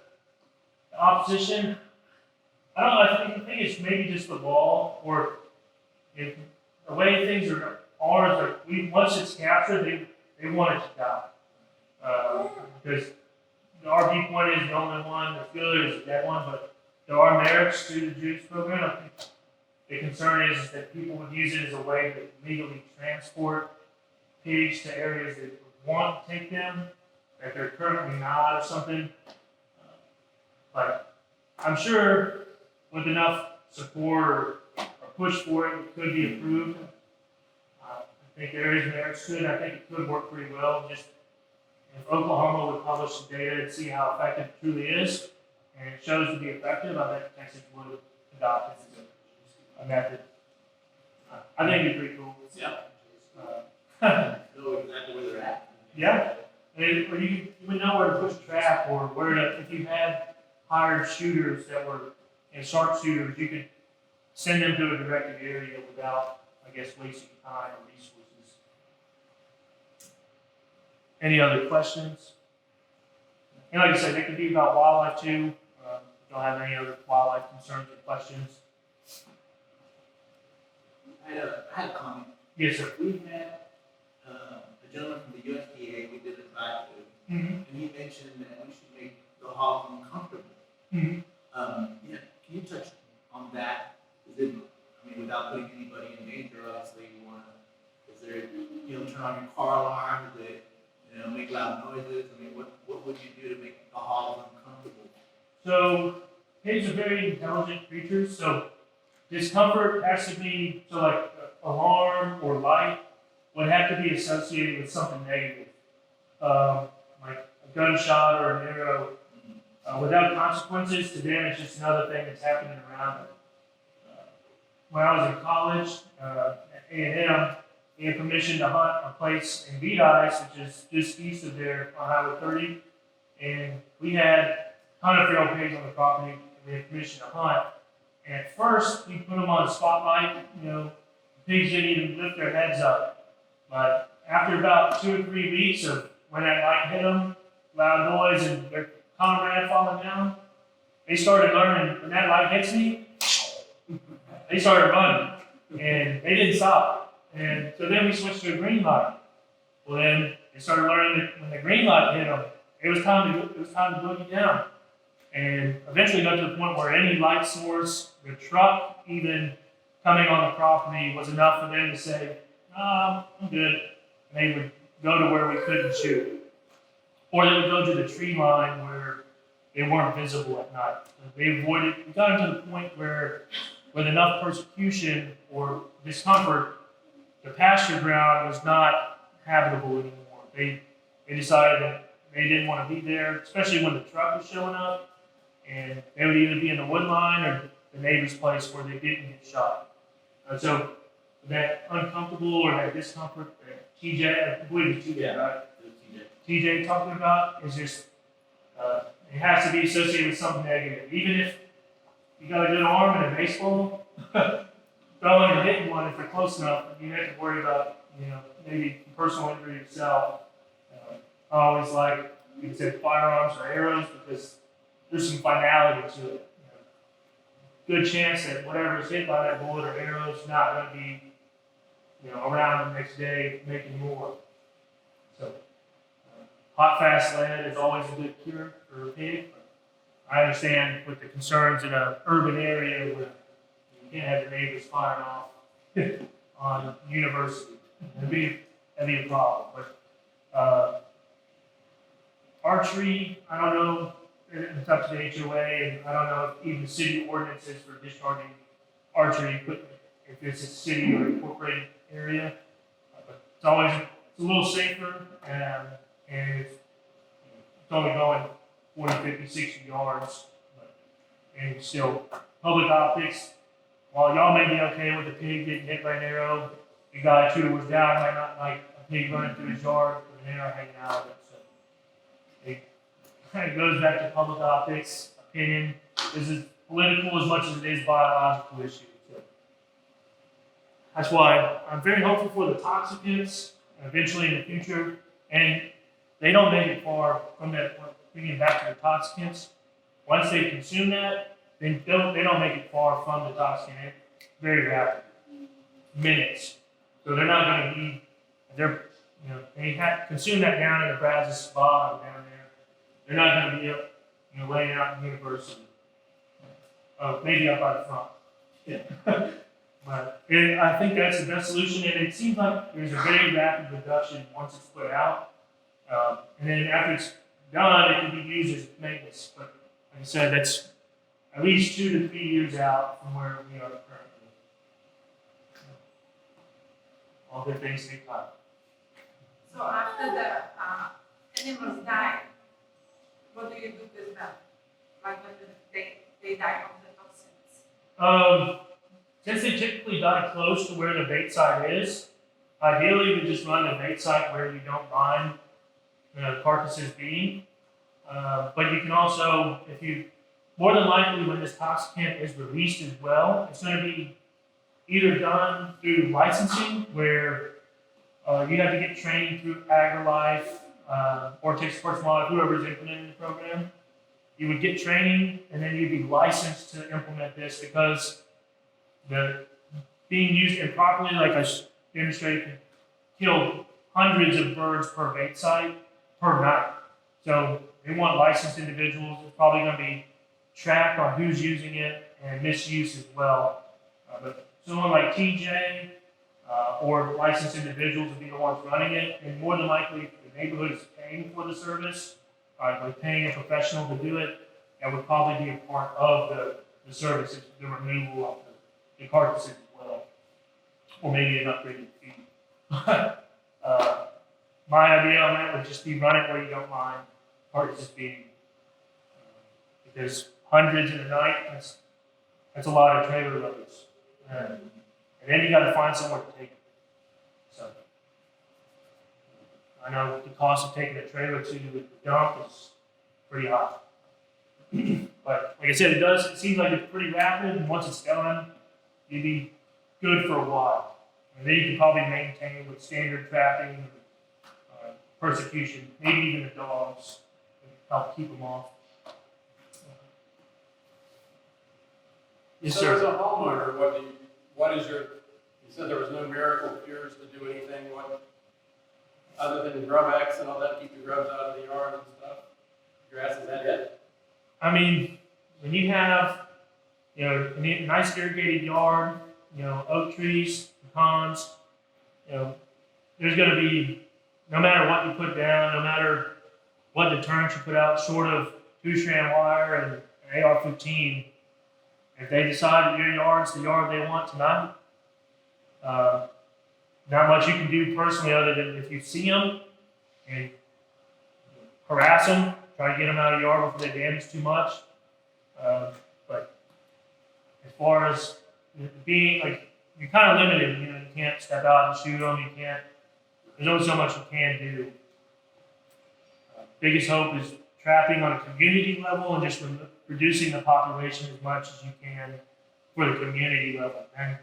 Speaker 2: opposition, I don't know, I think it's maybe just the law, or if the way things are once it's captured, they want it to die. Because our viewpoint is the only one that's good is that one, but there are merits to the Judas program. I think the concern is that people would use it as a way to legally transport pigs to areas that would want to take them, that they're currently not or something. But I'm sure with enough support or push for it, it could be approved. I think there is merits to it. I think it could work pretty well. Just if Oklahoma would publish the data and see how effective it truly is, and it shows to be effective, I bet Texas would adopt it as a method. I think it'd be pretty cool.
Speaker 7: Yep.
Speaker 2: Know
Speaker 7: exactly where they're at.
Speaker 2: Yeah. Or you would know where to push a trap, or where to, if you had hired shooters that were sharpshooters, you could send them to a directed area without, I guess, wasting time or resources. Any other questions? And like I said, it could be about wildlife too. If you don't have any other wildlife concerns or questions.
Speaker 7: I had a comment.
Speaker 2: Yes, sir.
Speaker 7: We had a gentleman from the USDA we did a drive to,
Speaker 2: Mm-hmm.
Speaker 7: and he mentioned that we should make the hogs uncomfortable.
Speaker 2: Mm-hmm.
Speaker 7: Yeah, can you touch on that? Is it, without putting anybody in danger, obviously, is there, turn on your car alarm, is it, make loud noises? What would you do to make the hogs uncomfortable?
Speaker 2: So pigs are very intelligent creatures. So discomfort has to be, like alarm or light would have to be associated with something negative, like a gunshot or an arrow. Without consequences to them, it's just another thing that's happening around them. When I was in college at A&M, we had permission to hunt a place in Beat-Eyes, which is just east of there on Highway 30, and we had a ton of feral pigs on the property, and we had permission to hunt. And at first, we put them on a spotlight. The pigs didn't even lift their heads up. But after about 2 or 3 weeks of when that light hit them, loud noise, and their comrade falling down, they started learning, when that light hits me, they started running, and they didn't stop. And so then we switched to a green light. Well, then they started learning that when the green light hit them, it was time to boogie down. And eventually got to the point where any light source, the truck even coming on the property, was enough for them to say, I'm good. And they would go to where we couldn't shoot. Or they would go to the tree line where they weren't visible at night. So we got to the point where with enough persecution or discomfort, the pasture ground was not habitable anymore. They decided that they didn't want to be there, especially when the truck was showing up, and they would either be in the wood line or the neighbor's place where they didn't get shot. So that uncomfortable or that discomfort that TJ, I believe it's TJ, right? TJ talking about is just, it has to be associated with something negative. Even if you got a good arm and a baseball, throwing or hitting one if they're close enough, you have to worry about, maybe personal injury yourself. I always like you said, firearms or arrows because there's some finality to it. Good chance that whatever is hit by that bullet or arrow is not going to be, around the next day making more. So, hot, fast lead is always a good cure for a pig. I understand with the concerns in an urban area where you can't have your neighbors firing off on university. That'd be a problem. But archery, I don't know. It's up to the HOA, and I don't know if even city ordinances for discharging archery equipment, if it's a city or incorporated area. But it's a little safer, and it's only going 40, 50, 60 yards. And still, public optics, while y'all may be okay with a pig getting hit by an arrow, the guy 2 doors down might not like a pig running through his yard with an arrow hanging out of it. So it kind of goes back to public optics, opinion. This is political as much as it is biological issue. So that's why I'm very hopeful for the toxicants eventually in the future. And they don't make it far from that. Thinking back to the toxicants, once they consume that, they don't make it far from the toxicant. Very rapid, minutes. So they're not going to be. They consume that down in the Brazos spa down there. They're not going to be up, laying out in the university. Maybe up by the front. Yeah. But I think that's the best solution, and it seems like there's a very rapid reduction once it's put out. And then after it's done, it can be used as maintenance. But like I said, that's at least 2 to 3 years out from where we are currently. All good things take time.
Speaker 6: So after the animals die, what do you do with them? Like when they die of the toxins?
Speaker 2: Since they typically die close to where the bait site is, ideally we just run the bait site where you don't mind carcasses being. But you can also, more than likely when this toxicant is released as well, it's going to be either done through licensing where you have to get training through AgriLife or Texas Parks and Wildlife, whoever's implementing the program. You would get training and then you'd be licensed to implement this because the being used improperly, like I demonstrated, can kill hundreds of birds per bait site per night. So they want licensed individuals. It's probably going to be tracked on who's using it and misuse as well. But someone like TJ or licensed individuals would be the ones running it, and more than likely, if the neighborhood is paying for the service, like paying a professional to do it, that would probably be a part of the service, the removal of the carcasses as well, or maybe an upgraded feed. My idea on that would just be run it where you don't mind carcasses being, because hundreds in a night, that's a lot of trailer loads. And then you got to find somewhere to take it. So I know the cost of taking a trailer to the dump is pretty high. But like I said, it seems like it's pretty rapid, and once it's done, you'd be good for a while. And then you can probably maintain with standard trapping, persecution, maybe even the dogs, and help keep them off. Yes,
Speaker 4: So
Speaker 2: sir.
Speaker 4: as a homeowner, you said there was no miracle cures to do anything, other than grub X and all that, keep the grubs out of the yard and stuff? Grass, is that it?
Speaker 2: I mean, when you have, a nice irrigated yard, oak trees, pecans, there's going to be, no matter what you put down, no matter what deterrent you put out, short of 2-strand wire and an AR-15, if they decide that your yard's the yard they want tonight, not much you can do personally other than if you see them and harass them, try to get them out of the yard before they damage too much. But as far as being, you're kind of limited. You can't step out and shoot them. There's only so much you can do. Biggest hope is trapping on a community level and just reducing the population as much as you can for the community level. And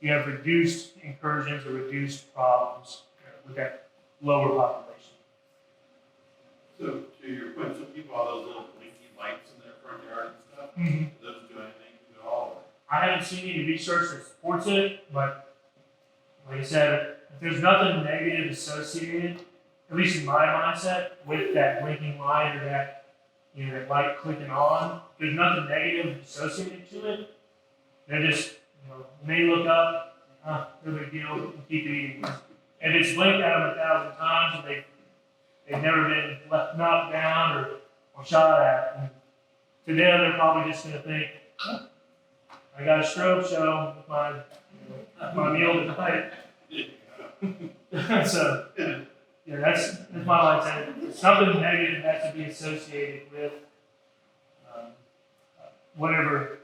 Speaker 2: you have reduced incursions or reduced problems with that lower population.
Speaker 3: So to your point, some people have those little blinky lights in their front yard and stuff.
Speaker 2: Mm-hmm.
Speaker 3: Do those do anything at all?
Speaker 2: I haven't seen any research that supports it, but like I said, if there's nothing negative associated, at least in my mindset, with that blinking light or that, that light clicking on, there's nothing negative associated to it. They're just, when they look up, no big deal, and keep eating. If it's blinked at them 1,000 times and they've never been knocked down or shot at, and to them they're probably just going to think, I got a strobe show with my meal tonight. So, that's my mindset. Something negative has to be associated with whatever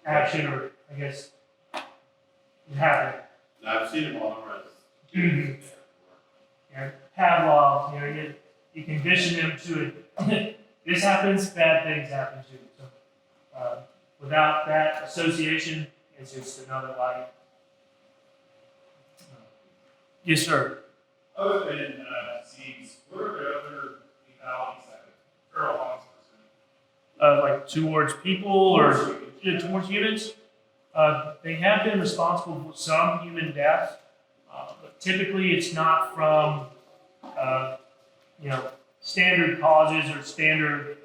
Speaker 2: action or, I guess, is happening.
Speaker 3: And I've seen them on the
Speaker 2: Mhm.
Speaker 3: res.
Speaker 2: Pavlov, you condition them to it. This happens, bad things happen too. So, without that association, it's just another light. Yes, sir.
Speaker 1: Other than seeds, what are the other legalities that feral hogs present?
Speaker 2: Like towards people or towards humans. They have been responsible for some human death, but typically it's not from, standard causes or standard,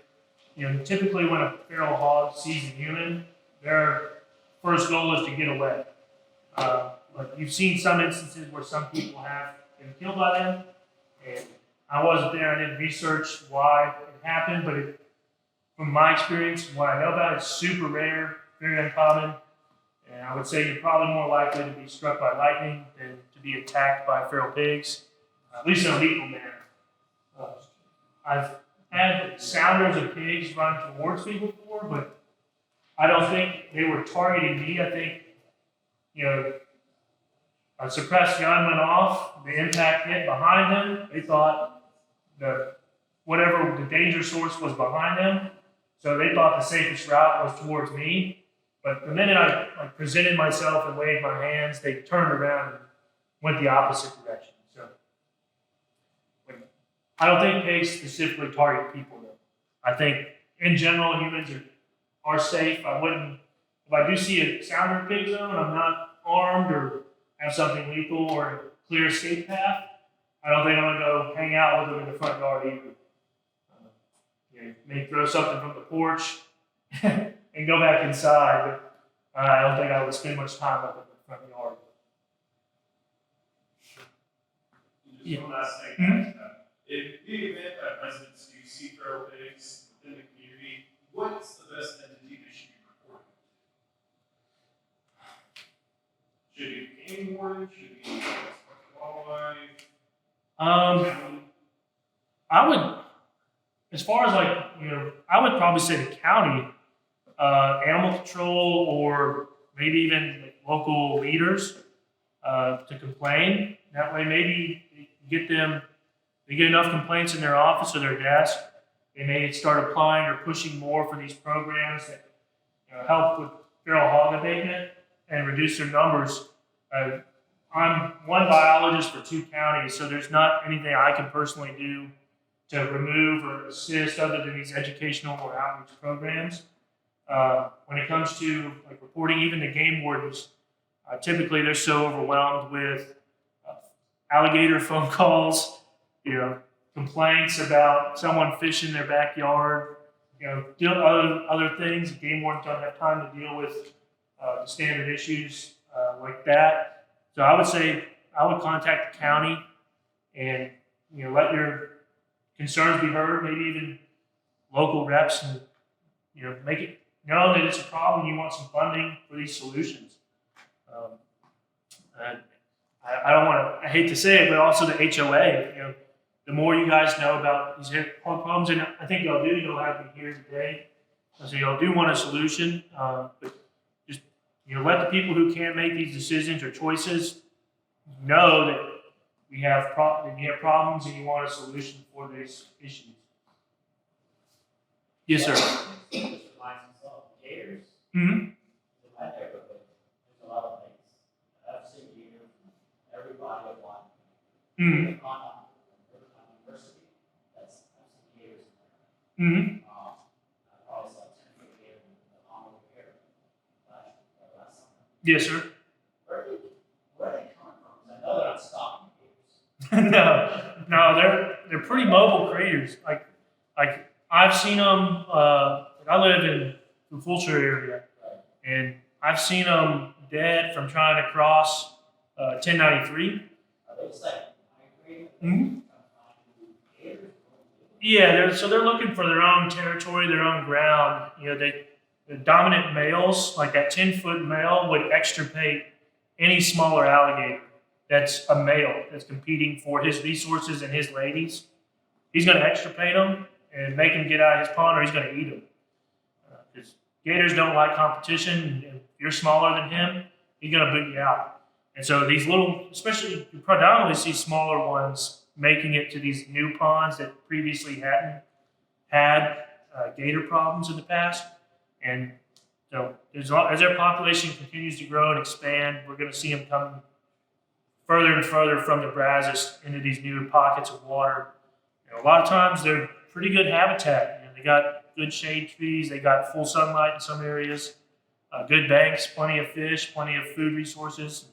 Speaker 2: typically when a feral hog sees a human, their first goal is to get away. But you've seen some instances where some people have been killed by them, and I wasn't there. I didn't research why it happened, but from my experience, what I know about it, it's super rare, very uncommon, and I would say you're probably more likely to be struck by lightning than to be attacked by feral pigs, at least in a lethal manner. I've had sounders of pigs run towards me before, but I don't think they were targeting me. I think, a suppressed gun went off, the impact hit behind them. They thought whatever the danger source was behind them, so they thought the safest route was towards me. But the minute I presented myself and waved my hands, they turned around and went the opposite direction. So I don't think pigs specifically target people, though. I think in general humans are safe. If I do see a sounder pig zone, I'm not armed or have something lethal or a clear escape path, I don't think I'm going to go hang out with them in the front yard either. Maybe throw something from the porch and go back inside, but I don't think I would spend much time up in the front yard.
Speaker 1: Just one last thing.
Speaker 2: Mhm.
Speaker 1: In the event that residents do see feral pigs within the community, what's the best entity they should be reporting? Should it be game warden? Should it be wildlife?
Speaker 2: I would, as far as I would probably say the county, animal control, or maybe even local leaders to complain. That way, maybe they get enough complaints in their office or their desk, they may start applying or pushing more for these programs that help with feral hog abatement and reduce their numbers. I'm one biologist for 2 counties, so there's not anything I can personally do to remove or assist other than these educational or outreach programs. When it comes to reporting, even the game wardens, typically they're so overwhelmed with alligator phone calls, complaints about someone fishing their backyard, other things. Game wardens don't have time to deal with the standard issues like that. So I would say I would contact the county and let your concerns be heard. Maybe even local reps, and make it know that it's a problem. You want some funding for these solutions. I don't want to. I hate to say it, but also the HOA. The more you guys know about these problems, and I think y'all do. You'll have me here today, so y'all do want a solution. But just let the people who can't make these decisions or choices know that you have problems and you want a solution for these issues. Yes, sir.
Speaker 8: Gators.
Speaker 2: Mm-hmm.
Speaker 8: In my neighborhood, there's a lot of lakes.
Speaker 2: Mm-hmm.
Speaker 8: University, that's years.
Speaker 2: Mm-hmm.
Speaker 8: Probably saw 10 feet here in the Congo here last summer.
Speaker 2: Yes, sir.
Speaker 8: Where are they coming from? 'Cause I know they're not stalking gators.
Speaker 2: No, they're pretty mobile creatures. Like I've seen them. I live in the Fulcher area, and I've seen them dead from trying to cross 1093.
Speaker 8: Are they just like migrating?
Speaker 2: Mm-hmm.
Speaker 8: Gators?
Speaker 2: Yeah, they're looking for their own territory, their own ground. You know, the dominant males, like that 10-foot male, would extirpate any smaller alligator that's a male that's competing for his resources and his ladies. He's going to extirpate them and make him get out of his pond, or he's going to eat them. Because gators don't like competition. If you're smaller than him, he's going to boot you out. And so these little, especially you predominantly see smaller ones making it to these new ponds that previously hadn't had gator problems in the past. And so as their population continues to grow and expand, we're going to see them come further and further from the Brazos into these new pockets of water. You know, a lot of times they're pretty good habitat. You know, they got good shade trees, they got full sunlight in some areas, good banks, plenty of fish, plenty of food resources.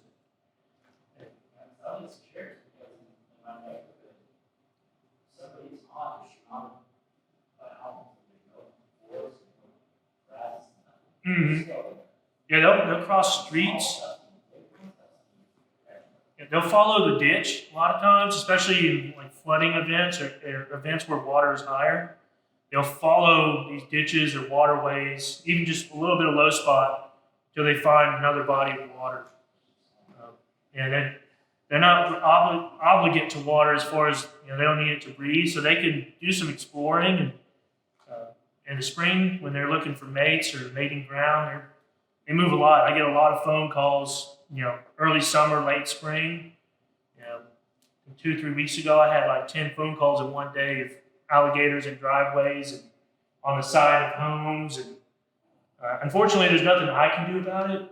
Speaker 8: I'm just curious because in my neighborhood, some of these ponds are surrounded by houses and they go forest and grass and
Speaker 2: Mm-hmm. Yeah, they'll cross streets. Yeah, they'll follow the ditch a lot of times, especially in like flooding events or events where water is higher. They'll follow these ditches or waterways, even just a little bit of low spot, till they find another body of water. And then they're not obligate to water as far as, you know, they don't need it to breathe, so they can do some exploring. And in the spring, when they're looking for mates or mating ground, they move a lot. I get a lot of phone calls, you know, early summer, late spring. You know, 2-3 weeks ago, I had like 10 phone calls in one day of alligators in driveways and on the side of homes. And unfortunately, there's nothing I can do about it.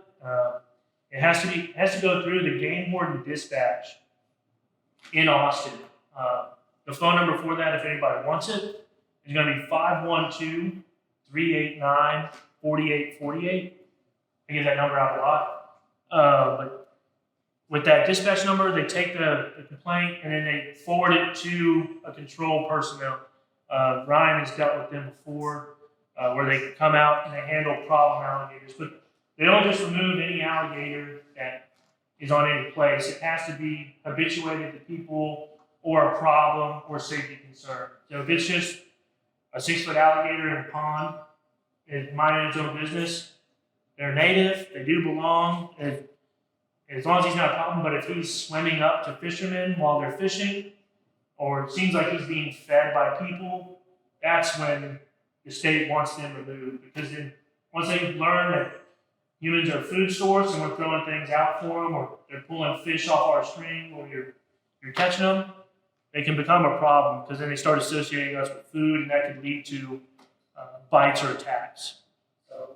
Speaker 2: It has to go through the game warden dispatch in Austin. The phone number for that, if anybody wants it, is going to be 512-389-4848. I give that number out a lot. But with that dispatch number, they take the complaint and then they forward it to a control personnel. Ryan has dealt with them before, where they come out and they handle problem alligators. But they don't just remove any alligator that is on any place. It has to be habituated to people or a problem or safety concern. So if it's just a 6-foot alligator in a pond, is minding its own business, they're native, they do belong, as long as he's not a problem. But if he's swimming up to fishermen while they're fishing, or it seems like he's being fed by people, that's when the state wants them removed. Because then once they learn that humans are food source and we're throwing things out for them, or they're pulling fish off our string, or you're catching them, they can become a problem, because then they start associating us with food, and that could lead to bites or attacks.
Speaker 8: So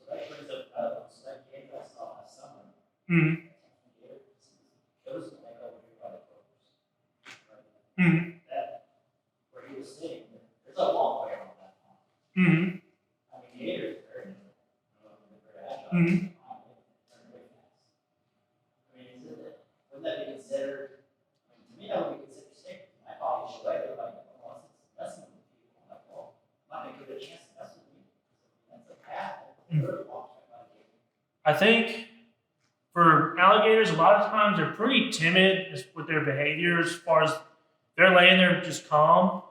Speaker 8: that brings up another one. So that game I saw last summer,
Speaker 2: Mm-hmm.
Speaker 8: it was like over here by the Clovers. Right?
Speaker 2: Mm-hmm.
Speaker 8: That, where he was sitting, there's a long way around that pond.
Speaker 2: Mm-hmm.
Speaker 8: I mean, gators are very, very agile.
Speaker 2: Mm-hmm.
Speaker 8: They're very fast. I mean, wouldn't that be considered, I mean, to me, that would be considered safe. I thought you should wait, they're like, well, it's messing with people. I'm like, well, I'm not going to give it a chance to mess with you. That's a path. Really walks right by the gator.
Speaker 2: I think for alligators, a lot of times they're pretty timid with their behavior. As far as they're laying there just calm,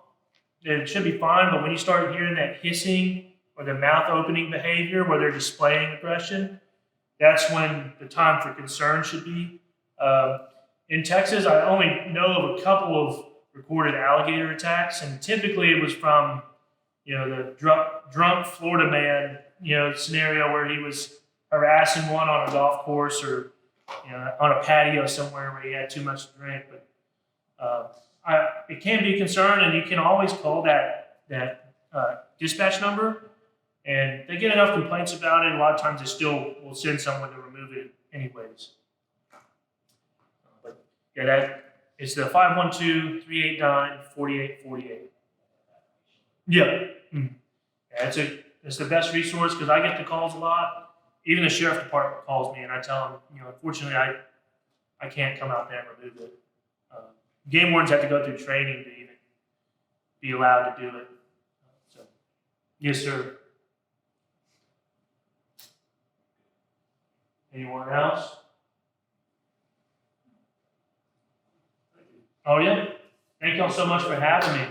Speaker 2: it should be fine. But when you start hearing that hissing or the mouth opening behavior where they're displaying aggression, that's when the time for concern should be. In Texas, I only know of a couple of recorded alligator attacks, and typically it was from, you know, the drunk Florida man, you know, scenario where he was harassing one on a golf course, or, you know, on a patio somewhere where he had too much to drink. But it can be a concern, and you can always call that dispatch number, and they get enough complaints about it. A lot of times they still will send someone to remove it anyways. But yeah, It's the 512-389-4848. Yeah. Mm. Yeah, it's the best resource because I get the calls a lot. Even the sheriff department calls me and I tell them, unfortunately I can't come out there and remove it. Game wardens have to go through training to even be allowed to do it. So, yes, sir. Anyone else? Oh, yeah. Thank y'all so much for having me.